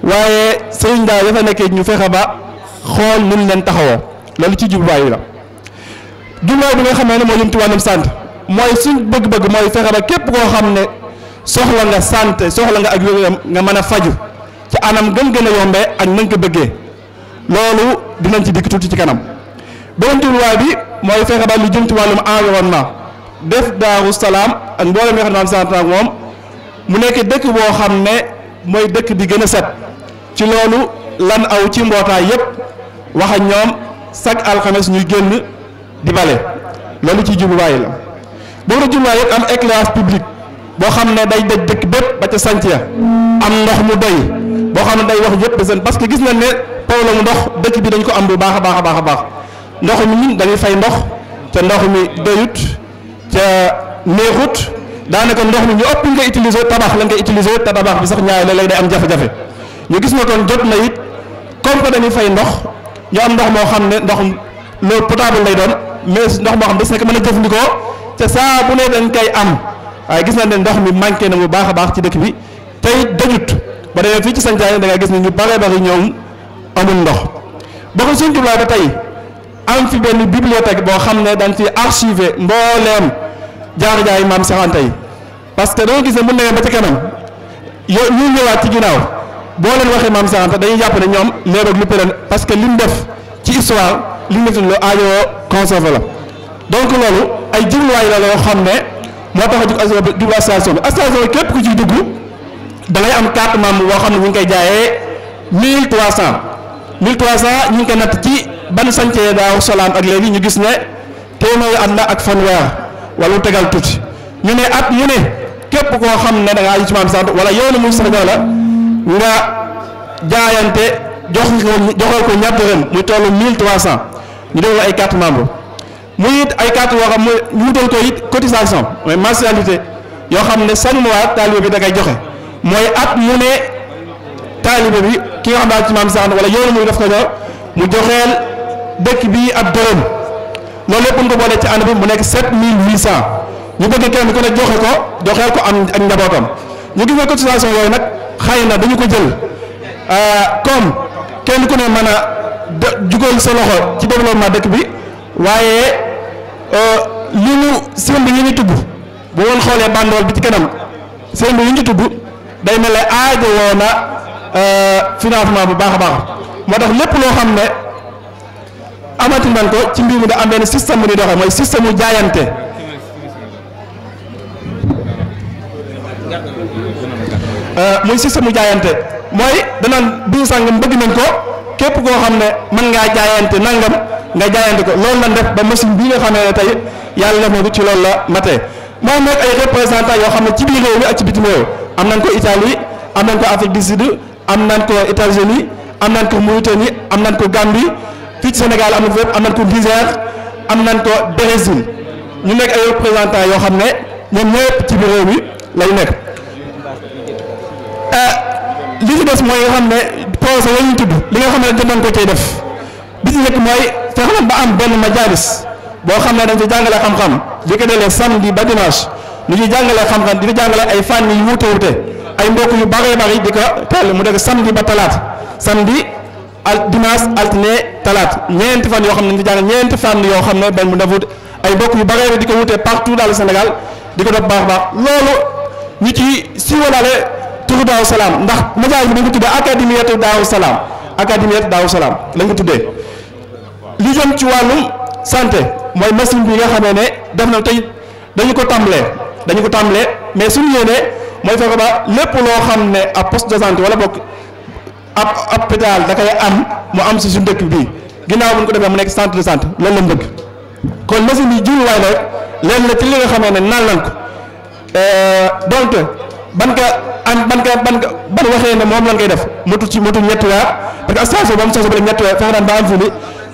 waaye sëriñ daara ya fa nekkee ñu fexe ba xool nuñ leen taxawoo loolu ci jubluwaay yi la jubluwaay bi nga xam ne moo jëm ci wàllum sant mooy suñ bëgg-bëgg mooy fexe ba képp koo xam ne soxla nga santé soxla nga ak wér nga mën a faju ci anam gën a yombee ak nañ ko bëggee loolu dinañ ci dikk tuuti ci kanam beneen jubluwaay bi mooy fexe ba lu jëm ci wàllum environnement def Daaru Salaam ak mboolem nga xam ne am sant ak moom mu nekk dëkk boo xam ne mooy dëkk bi gën a set ci loolu lan aw ci mbootaay yépp wax ak ñoom chaque alxames ñuy génn di bale loolu ci jubluwaay la boobu la jubluwaay yëpp am éclairage public boo xam ne day daj dëkk bépp ba ca sant ya am ndox mu doy boo xam ne day wax yëpp de seen parce que gis nañ ne problème mu ndox dëkk bi dañ ko am bu baax a baax a baax a baax ndox mi dañuy fay ndox ca ndox mi doyut ca neexut daanaka ndox mi ñu ëpp nga utiliser tabax la nga utiliser te tabax bi sax ñaari léeg-léeg day am jafe-jafe ñu gis na kon jot na it comme que dañuy fay ndox ñu am ndox moo xam ne ndoxum l'eau potable lay doon mais ndox moo xam des na ko mën a jëfandikoo te saa bu ne dañ koy am waaye gis na ne ndox mi manqué na bu baax a baax ci dëkk bi tey dajut ba demee fii ci santaane da nga gis ne ñu bare bari ñoom amul ndox boo ko suñ jublaay ba tey am fi benn bibliothèque boo xam ne dañ fi archivé mbooleem jaar-jaay maam Cheikh Anta yi parce que doo gis ne mun na ba ca kanam yow ñu ñëwaat ci ginnaaw boo leen waxee maam Cheikh Anta dañuy jàpp ne ñoom léeg-léeg lu leen parce que lim def ci histoire lim def lu aajoo conservé la donc loolu ay jubluwaay la yoo xam ne moo tax a jug association bi association bi képp ku ciy dugg da ngay am carte membre boo xam ne ñu ngi koy jaayee 1300 ñu ngi koy natt ci ban sancee Daaru Salaam ak léegi ñu gis ne téeméeri at la ak fanweer wala lu tegal tuuti ñu ne at mu ne képp koo xam ne da ngaa aju ci maam sant wala yow na muy sax la nga jaayante joxal ko ñaata ren muy tollu 1300 ñu def la ay carte membre muy it ay carte yoo xam ñu wutal ko it cotisation mooy mensualité yoo xam ne chaque mois taalibe bi da koy joxe mooy at mu ne taalibe bi ki nga xam daal ci maam sant wala yow na muy def ko mu joxeel dëkk bi ab dërëm loolu lépp nga boole ci ànd bi mu nekk 7800 ñu bëgg kenn ku ne joxeel ko am ak njabootam ñu gis ne cotisation yooyu nag xëy na dañu ko jël comme kenn ku ne mën a jugal sa loxo ci développement dëkk bi waaye li ñu sémb yi ñu tudd bu woon xoolee bandool bi ci kanam sémb yi ñu tudd day mel ne aajo woo na financement bu baax a baax moo tax lépp loo xam ne amati nañ ko ci mbir mi da am benn système bu ñuy doxee mooy système mu jaayante muy système mu jaayante mooy danaan biir sàngam bëgg nañ ko képp koo xam ne mën ngaa jaayante nangam nga jaayante ko loolu lañ def ba machine bii nga xam ne tey yàlla def na ko ci loolu la matee moom nag ay représentants yoo xam ne ci biir réew mi ak ci bitim réew am nañ ko Italie am nañ ko Afrique du Sud am nañ ko États-Unis am nañ ko Mauritanie am nañ ko Gambie fii ci Sénégal am nañ ko fépp am nañ ko Niger am nañ ko Brésil ñu nekk ay représentants yoo xam ne ñoom ñëpp ci biir réew mi lay nekk li ci des mooy nga xam ne projet la ñu tudd li nga xam ne jot nañ ko cay def bi ci nekk mooy fexe nañ ba am benn majalis boo xam ne dañ ci jàngale xam-xam di ko dalee samedi ba dimanche ñu ci jàngale xam-xam di ko jàngale ay fànn yu wuute ay mbokk yu bëree bëri di ko teel mu def samedi ba talaata samedi dimanche altine talaata ñeenti fan yoo xam ne dañ ci jàngale ñeenti fànn yoo xam ne benn mu def ay mbokk yu bëree di ko wuute partout dans le Sénégal di ko def baax loolu ñu ci siiwalaale turu Daaru Salaam ndax majalis bi dañ ko tuddee académiyatu Daaru Salaam académiyatu Daaru Salaam lañ ko tuddee li jëm ci wàllum santé mooy machine bi nga xamee ne def na tey dañu ko tàmbalee mais suñu yéenee mooy fexe ba lépp loo xam ne ab poste de santé wala boog ab hôpital da koy am mu am si suñu dëkk bii ginnaaw bu ñu ko defee mu nekk centre de santé loolu lañ bëgg kon machine yi jumtuwaay la rek leen la ci li nga xamee ne naan lan ko donc ban waxee ne moom lan koy def motul ñetti weer parce que station ba mu sosoo ba dem ñetti weer fexe naan ba am fi ni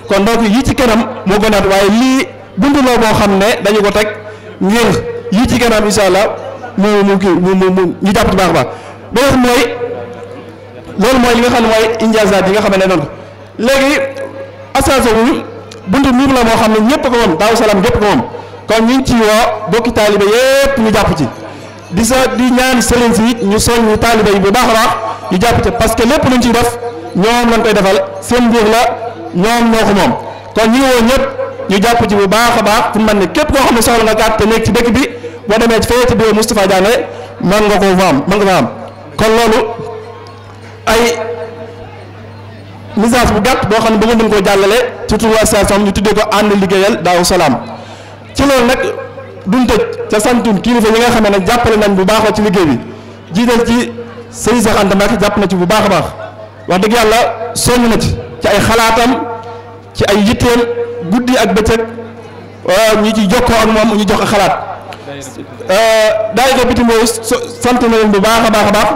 kon donc yi ci kanam moo gënaat waaye lii buntu loo boo xam ne dañu ko teg ngir yii ci gànnaaw incha allah mu kii ñu jàpp ci baax a baax beneen mooy loolu mooy li nga xam ne mooy injaazaat yi nga xam ne noonu ko léegi association buntu nuur la moo xam ne ñëpp ko moom Daaru Salaam ñëpp ko moom kon ñu ngi ci woo bokki taalibe yëpp ñu jàpp ci di ñaan sëriñ si ñu soññu taalibe yi bu baax a baax ñu jàpp ci parce que lépp luñ ciy def ñoom lañ koy defal seen mbir la ñoom ñoo ko moom kon ñu ngi woo ñëpp ñu jàpp ci bu baax a baax pour man ne képp koo xam ne soxla nga carte te nekk ci dëkk bi boo demee fee ci bureau Moustapha Diané mën nga ko fa am kon loolu ay message bu gàtt boo xam ne bëgg nañ koo jàllale ci turu association ñu tuddee ko ànd liggéeyal Daaru Salaam ci loolu nag duñ tëj ca santun kilifa yi nga xam ne jàppale nañ bu baax ci liggéey bi jiital ci Sëriñ Cheikh Anta Mbacké jàpp na ci bu baax a baax wax dëgg yàlla soññ na ci ay xalaatam ci ay yitteem guddi ak bëccëg ñi ci jokkoo ak moom ñu jox xalaat daayira bitim réew sant na leen bu baax a baax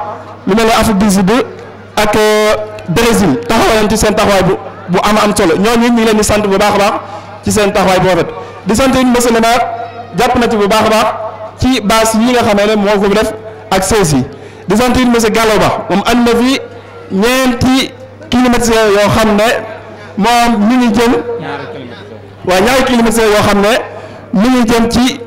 lu mel ne Afrique du Sud ak Brésil taxawal ci seen taxawaay bu am solo ñooñu ñu ngi leen di sant bu baax a baax ci seen taxawaay bu rafet di sant monsieur le maire jàpp na ci bu baax a baax ci base yi nga xam ne moo ko def ak sees yi di sant monsieur Gallo Ba moom ànd na fi ñeenti kilomètres yoo xam ne moom mi ngi jëm waaw ñaari kilomètres yoo xam ne mi ngi jëm ci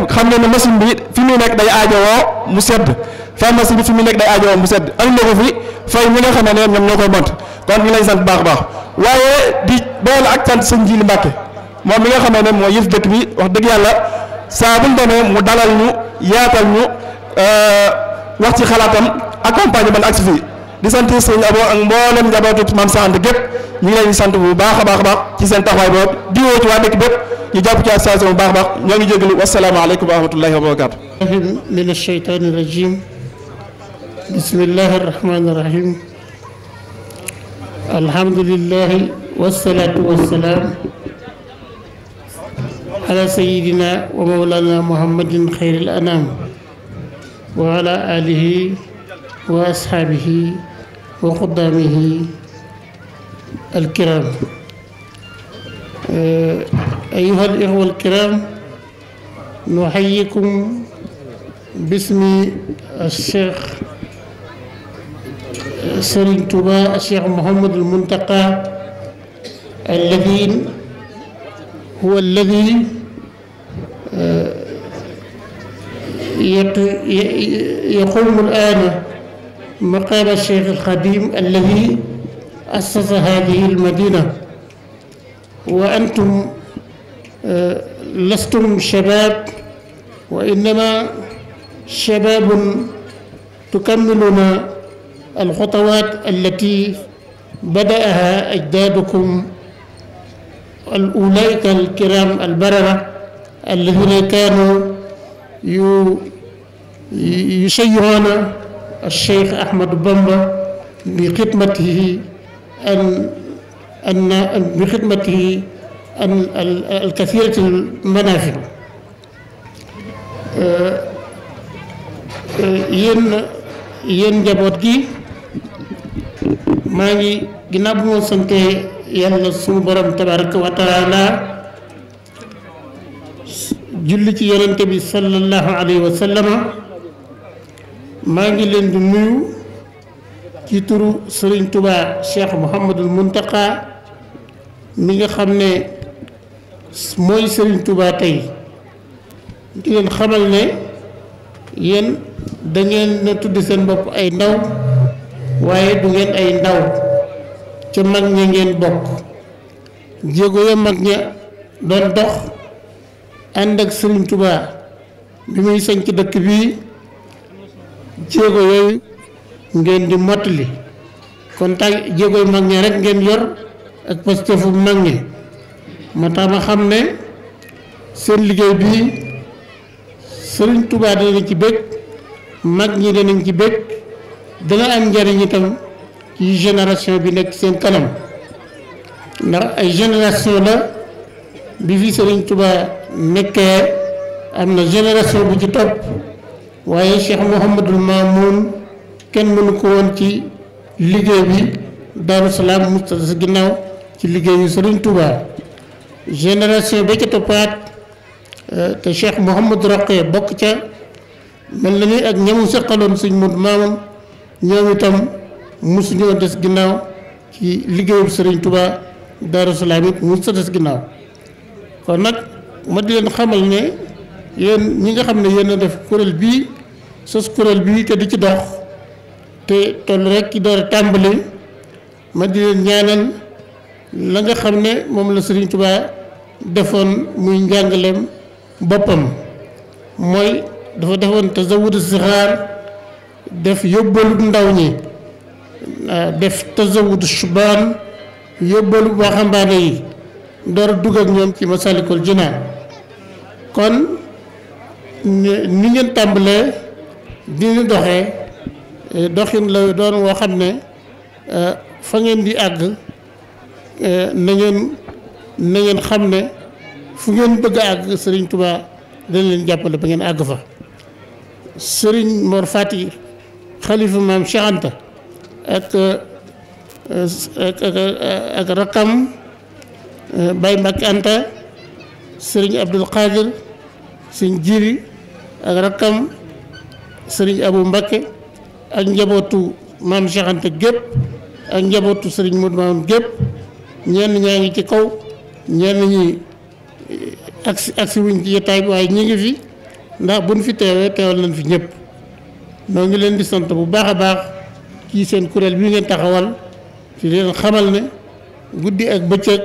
xam ne machine bi fi muy nekk day aajowoo mu sedd pharmacie bi fi mu nekk day aajowoo mu sedd am na ko fi fay ñi nga xam ne ñoom ñoo koy mont kon ñu lay sant baax a baax waaye di boole ak sant sëñ Jili Mbàkke moom mi nga xam ne moo yëf dëkk bi wax dëgg yàlla saa bu ñu demee mu dalal ñu yaatal ñu wax ci xalaatam accompagnement ak si fii di sant sëñ Abo ak mboolem njabootu maam sant gépp ñu ngi leen di sant bu baax a baax ci seen taxawaay boobu di woo ci waa dëkk bépp ñu jàpp ci association bu baax a baax ñoo ngi jégalu wasalaamaaleykum wa rahmatullahi wa barakaatu. min ash-shaytaani rajiim bismillahi rahmaani rahiim alhamdulillahi wassalaatu wassalaam ala sayyidina wa mawlana muhammadin xayril anaam wa ala alihi wa ashaabihi wa xuddaamihi alkiram أيها الإخوة الكرام نحييكم باسم الشيخ سرين توبا الشيخ محمد المنتقى الذي هو الذي يقوم الآن مقام الشيخ الخديم الذي أسس هذه المدينة وأنتم لستم شباب وإنما شباب تكملون الخطوات التي بدأها أجدادكم أولئك الكرام البررة الذين كانوا يشيعون الشيخ أحمد بامبا بخدمته بخدمته الكثيرة المنافع yéen njaboot gi maa ngi ginnaaw bu ma sante yàlla suñu borom tabaraka wa taala julli ci yonente bi sallallahu alayhi wa sallama maa ngi leen di nuyu ci turu Serigne Touba Cheikh Mouhamadul Muntaqa mi nga xam ne mooy Serigne Touba tey di leen xamal ne yéen da ngeen na tudd seen bopp ay ndaw waaye du ngeen ay ndaw ca mag ña ngeen bokk jéego ya mag ña doon dox ànd ak Serigne Touba bi muy sañ ci dëkk bii jéego yooyu ngeen di mottali kon tànk jéego mag ña rek ngeen yor ak pastefu mag ñi moo tax ma xam ne seen liggéey bii Serigne Touba dana ci bëgg mag ñi danañ ci bëgg dana am njariñ itam ci génération bi nekk seen kanam ndax ay génération la bi fi Serigne Touba nekkee am na génération bu ci topp waaye Cheikh Mouhamadul Mamoun kenn mënu ko woon ci liggéey bi Daaru Salaam mustada sa ginnaaw ci liggéeyu Serigne Touba génération ba ca toppaat te Cheikh Mouhamadou Roqe bokk ca mel na ni ak ñamu seqaloon sëñ Modou Mamoun ñoom itam mosuñoo des ginnaaw ci liggéeyub Serigne Touba Darou Salaam it mu sa des ginnaaw kon nag ma di leen xamal ne yéen ñi nga xam ne yéen a def kuréel bii sos kuréel bii te di ci dox te toll rek ci door a tàmbali ma di leen ñaanal la nga xam ne moom la Serigne Touba defoon muy njàngaleem boppam mooy dafa defoon tazawudu sixaar def yóbbalu ndaw ñi def tazawudu shubaan yóbbalu waxambaane yi door a dugg ak ñoom ci Masalikul Jinaan kon ni ngeen tàmbalee dina doxee doxin la doon woo xam ne fa ngeen di àgg na ngeen xam ne fu ngeen bëgg a àgg Serigne Touba dana leen jàppale ba ngeen àgg fa Serigne Mor Fati xalifa maam Cheikh Anta ak rakam Baye Mbacke Anta Serigne Abdoul Khadir Serigne Jiri ak rakam Serigne Abou Mbacke ak njabootu maam Cheikh Anta gépp ak njabootu Serigne Modou Mamoun gépp ñenn ñaa ngi ci kaw ñenn ñi agsi wuñ ci jotaay bi waaye ñi ngi fi ndax buñ fi teewal nañ fi ñëpp noo ngi leen di sant bu baax a baax ci seen kuréel bi ngeen taxawal ci leen xamal ne guddi ak bëccëg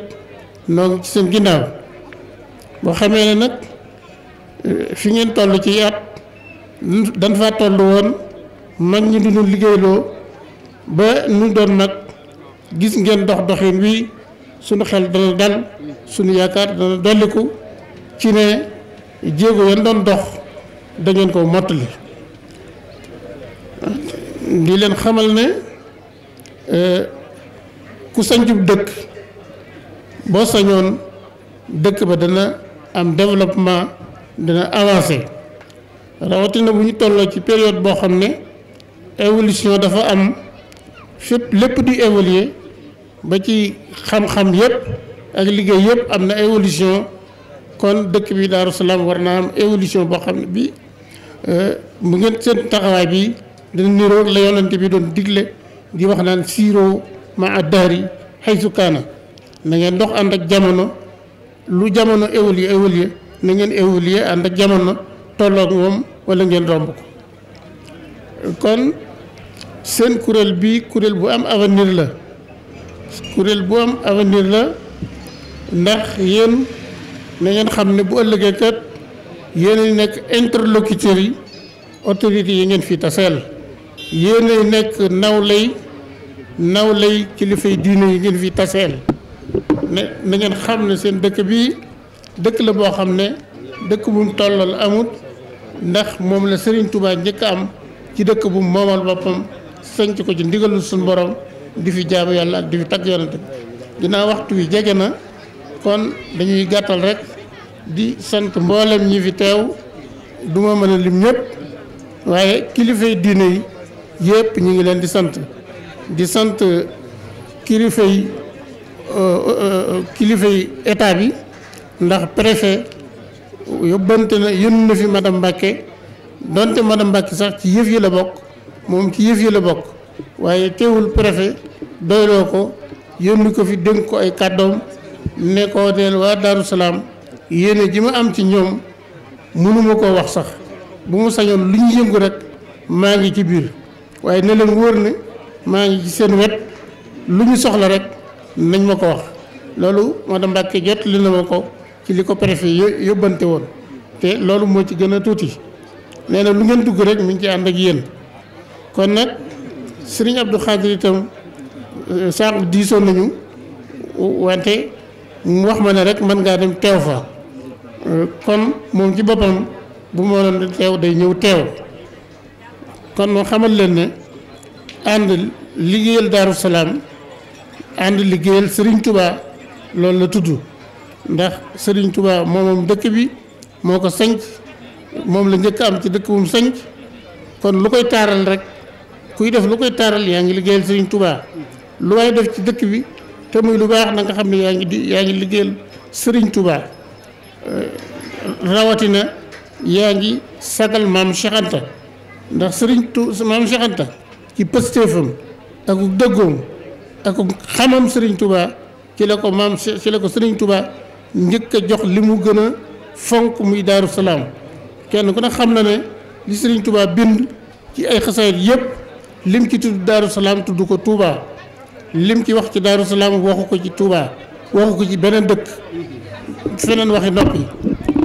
noo ngi ci seen ginnaaw boo xamee ne nag fi ngeen toll ci at dañ fa toll woon mag ñi duñu liggéeyloo ba nu doon nag gis ngeen doxin wi suñu xel dana dal suñu yaakaar dana dolliku ci ne jéego yan doon dox da ngeen ko mottali di leen xamal ne ku sañcub dëkk boo sañoon dëkk ba dana am développement dana avancé rawatina bu ñu tolloo ci période boo xam ne évolution dafa am fépp lépp di évoluer ba ci xam-xam yëpp ak liggéey yëpp am na évolution kon dëkk bi Darou Salaam war naa am évolution boo xam ne bi mu ngeen seen taxawaay bi dina niroo la yonante bi doon digle di wax naan siiroo ma addaari xaysu kaana na ngeen dox ànd ak jamono lu jamono évoluer na ngeen évoluer ànd ak jamono tolloog moom wala ngeen romb ko kon seen kuréel bi kuréel bu am avenir la ndax yéen na ngeen xam ne bu ëllëgee kat yéen nekk interlocuteurs yi autorités yi ngeen fi taseel yéen nekk nawlay kilifay diine yi ngeen fi taseel ne na ngeen xam ne seen dëkk bi dëkk la boo xam ne dëkk bu mu tollal amut ndax moom la Serigne Touba njëkk am ci dëkk bu mu moomal boppam sanc ko ci ndigalul suñu borom di fi jaamu yàlla ak di fi tagg yonent bi dinaa waxtu wi jege na kon dañuy gàttal rek di sant mboolem ñi fi teew du ma mën a lim ñëpp waaye kilifay diine yi yëpp ñu ngi leen di sant kilifay état bi ndax préfet yóbbante na yónni na fi madame Mbacke donte madame Mbacke sax ci yëf yi la bokk moom ci yëf yi la bokk waaye teewul préfet doyloo ko yónni ko fi dénk ko ay kàddoom ne ko deel waa Darou Salaam yéene ji ma am ci ñoom mënuma koo wax sax bu mu sañoon lu ñu yëngu rek maa ngi ci biir waaye ne leen wóor ne maa ngi ci seen wet lu ñu soxla rek nañ ma ko wax loolu madame Mbacke jot li na ma ko ci li ko préfet yóbbante woon te loolu moo ci gën a tuuti nee na lu ngeen dugg rek mi ngi ci ànd ak yéen kon nag Serigne Abdou Khadir itam sànq diisoon nañu wante mu wax ma ne rek mën ngaa dem teew fa kon moom ci boppam bu ma doon teew day ñëw teew kon moo xamal leen ne ànd liggéeyal Darou Salaam ànd liggéeyal Serigne Touba loolu la tudd ndax Serigne Touba moom dëkk bi moo ko sanc moom la njëkk am ci dëkk bu mu sanc kon lu koy taaral rek kuy def lu koy taaral yaa ngi liggéeyal Serigne Touba lu waay def ci dëkk bi te muy lu baax na nga xam ne yaa ngi liggéeyal Serigne Touba rawatina yaa ngi sagal maam Cheikh Anta ndax maam Cheikh Anta ci pëstéefam ak dëggoom ak xamam Serigne Touba ci la ko Serigne Touba njëkk a jox li mu gën a fonk muy Daaru Salaam kenn ku ne xam na ne li Serigne Touba bind ci ay xasaayid yëpp lim ci tudd Daaru Salaam tudd ko Touba lim ci wax ci Daaru Salaam waxu ko ci Touba waxu ko ci beneen dëkk feneen waxi noppi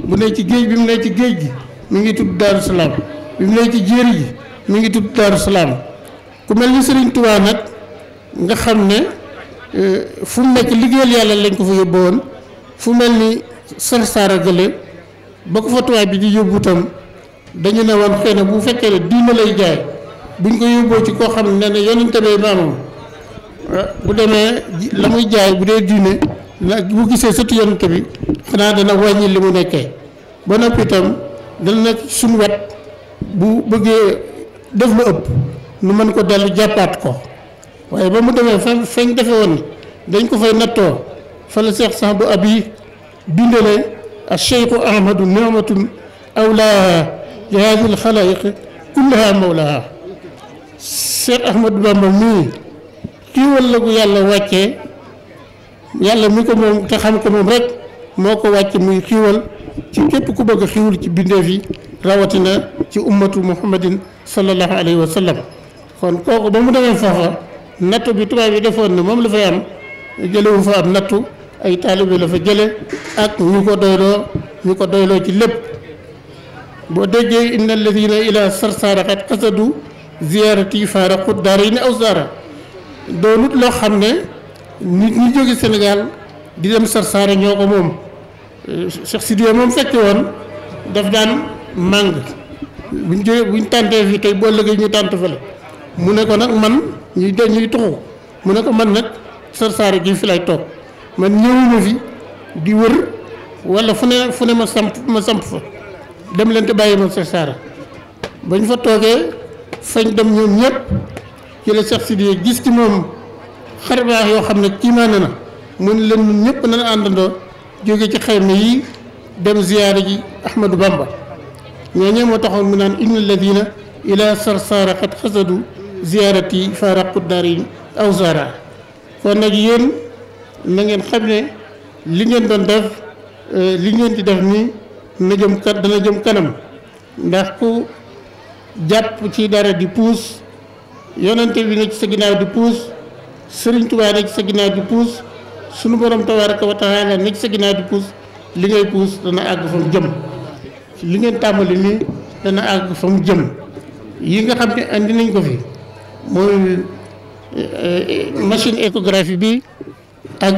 bu ne ci géej bi mu ne ci géej gi mi ngi tudd Daaru Salaam bi mu ne ci jéeri ji mi ngi tudd Daaru Salaam ku mel ni Serigne Touba nag nga xam ne fu mu nekk liggéeyal yàlla lañ ko fa yóbbu woon fu mel ni Sarsara gële ba ko fa tubaab bi di yóbbu tam dañu ne woon xëy na bu fekkee ne diine lay jaay buñ ko yóbboo ci koo xam ne ne yonente bee maamam bu demee la muy jaay bu dee diine bu gisee sëtu yonente bi xanaa dana wàññi li mu nekkee ba noppi itam dana nekk suñu wet bu bëggee def lu ëpp nu mën ko dellu jàppaat ko waaye ba mu demee fañ defe woon dañ ko fay nattoo fa la Seex Saadu Abi bindale a Cheikhu Ahmadu ni'matun awlaaha li haadihil xalaa'iqi kullaha mawlaaha Seex Ahmadu Bamba mii xiiwal la gu yàlla wàccee yàlla mi ko moom te xam ko moom rek moo ko wàcce muy xiiwal ci képp ku bëgg a xiiwal ci bindeef yi rawatina ci ummatu muhammadin sallallahu alayhi wa sallam kon kooku ba mu demee foofa nattu bi tubaab yi defoon ne moom la fay am jëlewu fa am nattu ay taalibe la fa jële ak ñu ko doyloo ci lépp boo déggee inna alladina ila sarsara qad qasadu ziyarati faaraqu daarayni aw zaara doonut loo xam ne nit ñi jóge Sénégal di dem Sarsara ñoo ko moom Cheikh Sidiya moom fekke woon daf daan màng buñ tàntee fii tey boo ëllëgee ñu tànt fële mu ne ko nag man ñuy tuxu mu ne ko man nag Sarsara gi fi lay toog man ñëwuma fi di wër wala fu ne ma samp fa dem leen te bàyyi ma Sarsara bañ fa toogee fañ dem ñoom ñëpp ci la Cheikh Sidiya gis ci moom xarbaax yoo xam ne kiimaane na mu ne leen ñun ñëpp nañ àndandoo jóge ci xayma yi dem ziyaara ji Ahmadou Bamba ñooñu moo taxoon mu naan inna alladina ila Sarsara qad xasadu ziyaarati faaraqu daarayni aw zaara kon nag yéen na ngeen xam ne li ngeen doon def li ngeen di def nii dana jëm kanam ndax ku jàpp ci dara di puus yonente bi ne ci sa ginnaaw di puus Sëriñ Tuubaa ne ci sa ginnaaw di puus sunu borom tabaaraka wa taala ne ci sa ginnaaw di puus li ngay puus dana àgg fa mu jëm li ngeen tàmbali nii dana àgg fa mu jëm yi nga xam ne andi nañ ko fi mooy machine échographie bi ak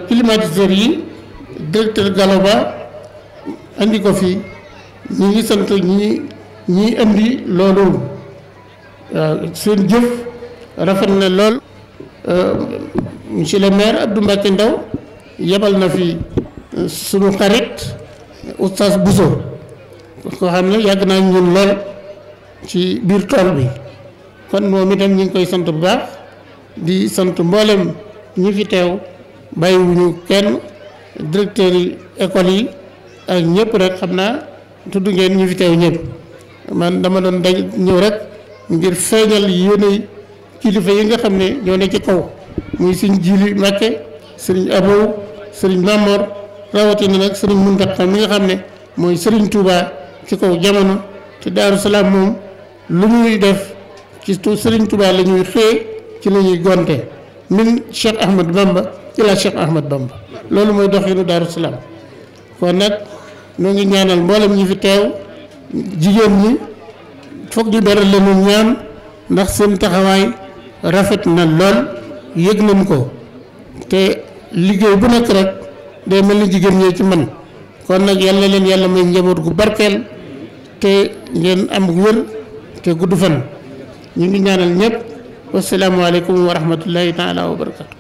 climatiseur yi directeur Galoba andi ko fi ñi ngi sant ñi andi loolu waaw seen jëf rafet na lool monsieur le maire Abdou Mbacké Ndaw yebal na fi sunu xarit oustaz Bousso koo xam ne yàgg naa ñun lool ci biir tool bi kon moom itam ñu ngi koy sant bu baax di sant mboolem ñi fi teew bàyyiwuñu kenn directeur yi école yi ak ñëpp rek xam naa tudd ngeen ñi fi teew ñëpp man dama doon ñëw rek ngir feeñal yéene kilifa yi nga xam ne ñoo ne ci kaw muy sëñ Jili Mbàkke sëriñ Abow sëriñ Mamor rawatina nag sëriñ Muntaxa mi nga xam ne mooy sëriñ Touba ci kaw jamono te Daaru Salaam moom lu ñuy def ci sëriñ Touba la ñuy xëye ci la ñuy gonte min Cheikh Ahmad Bamba ila Cheikh Ahmad Bamba loolu mooy doxinu Daaru Salaam kon nag ñoo ngi ñaanal mboolem ñi fi teew jigéen ñi foog ñu beral leen ñaan ndax seen taxawaay rafet na lool yëg nañ ko te liggéey bu nekk rek day mel ni jigéen ñee ci man kon nag yàlla leen yàlla may njaboot gu barkeel te ngeen am wér te gudd fan ñu ngi ñaanal ñëpp wasalaamualeykum wa rahmatullahi taala wa barakatu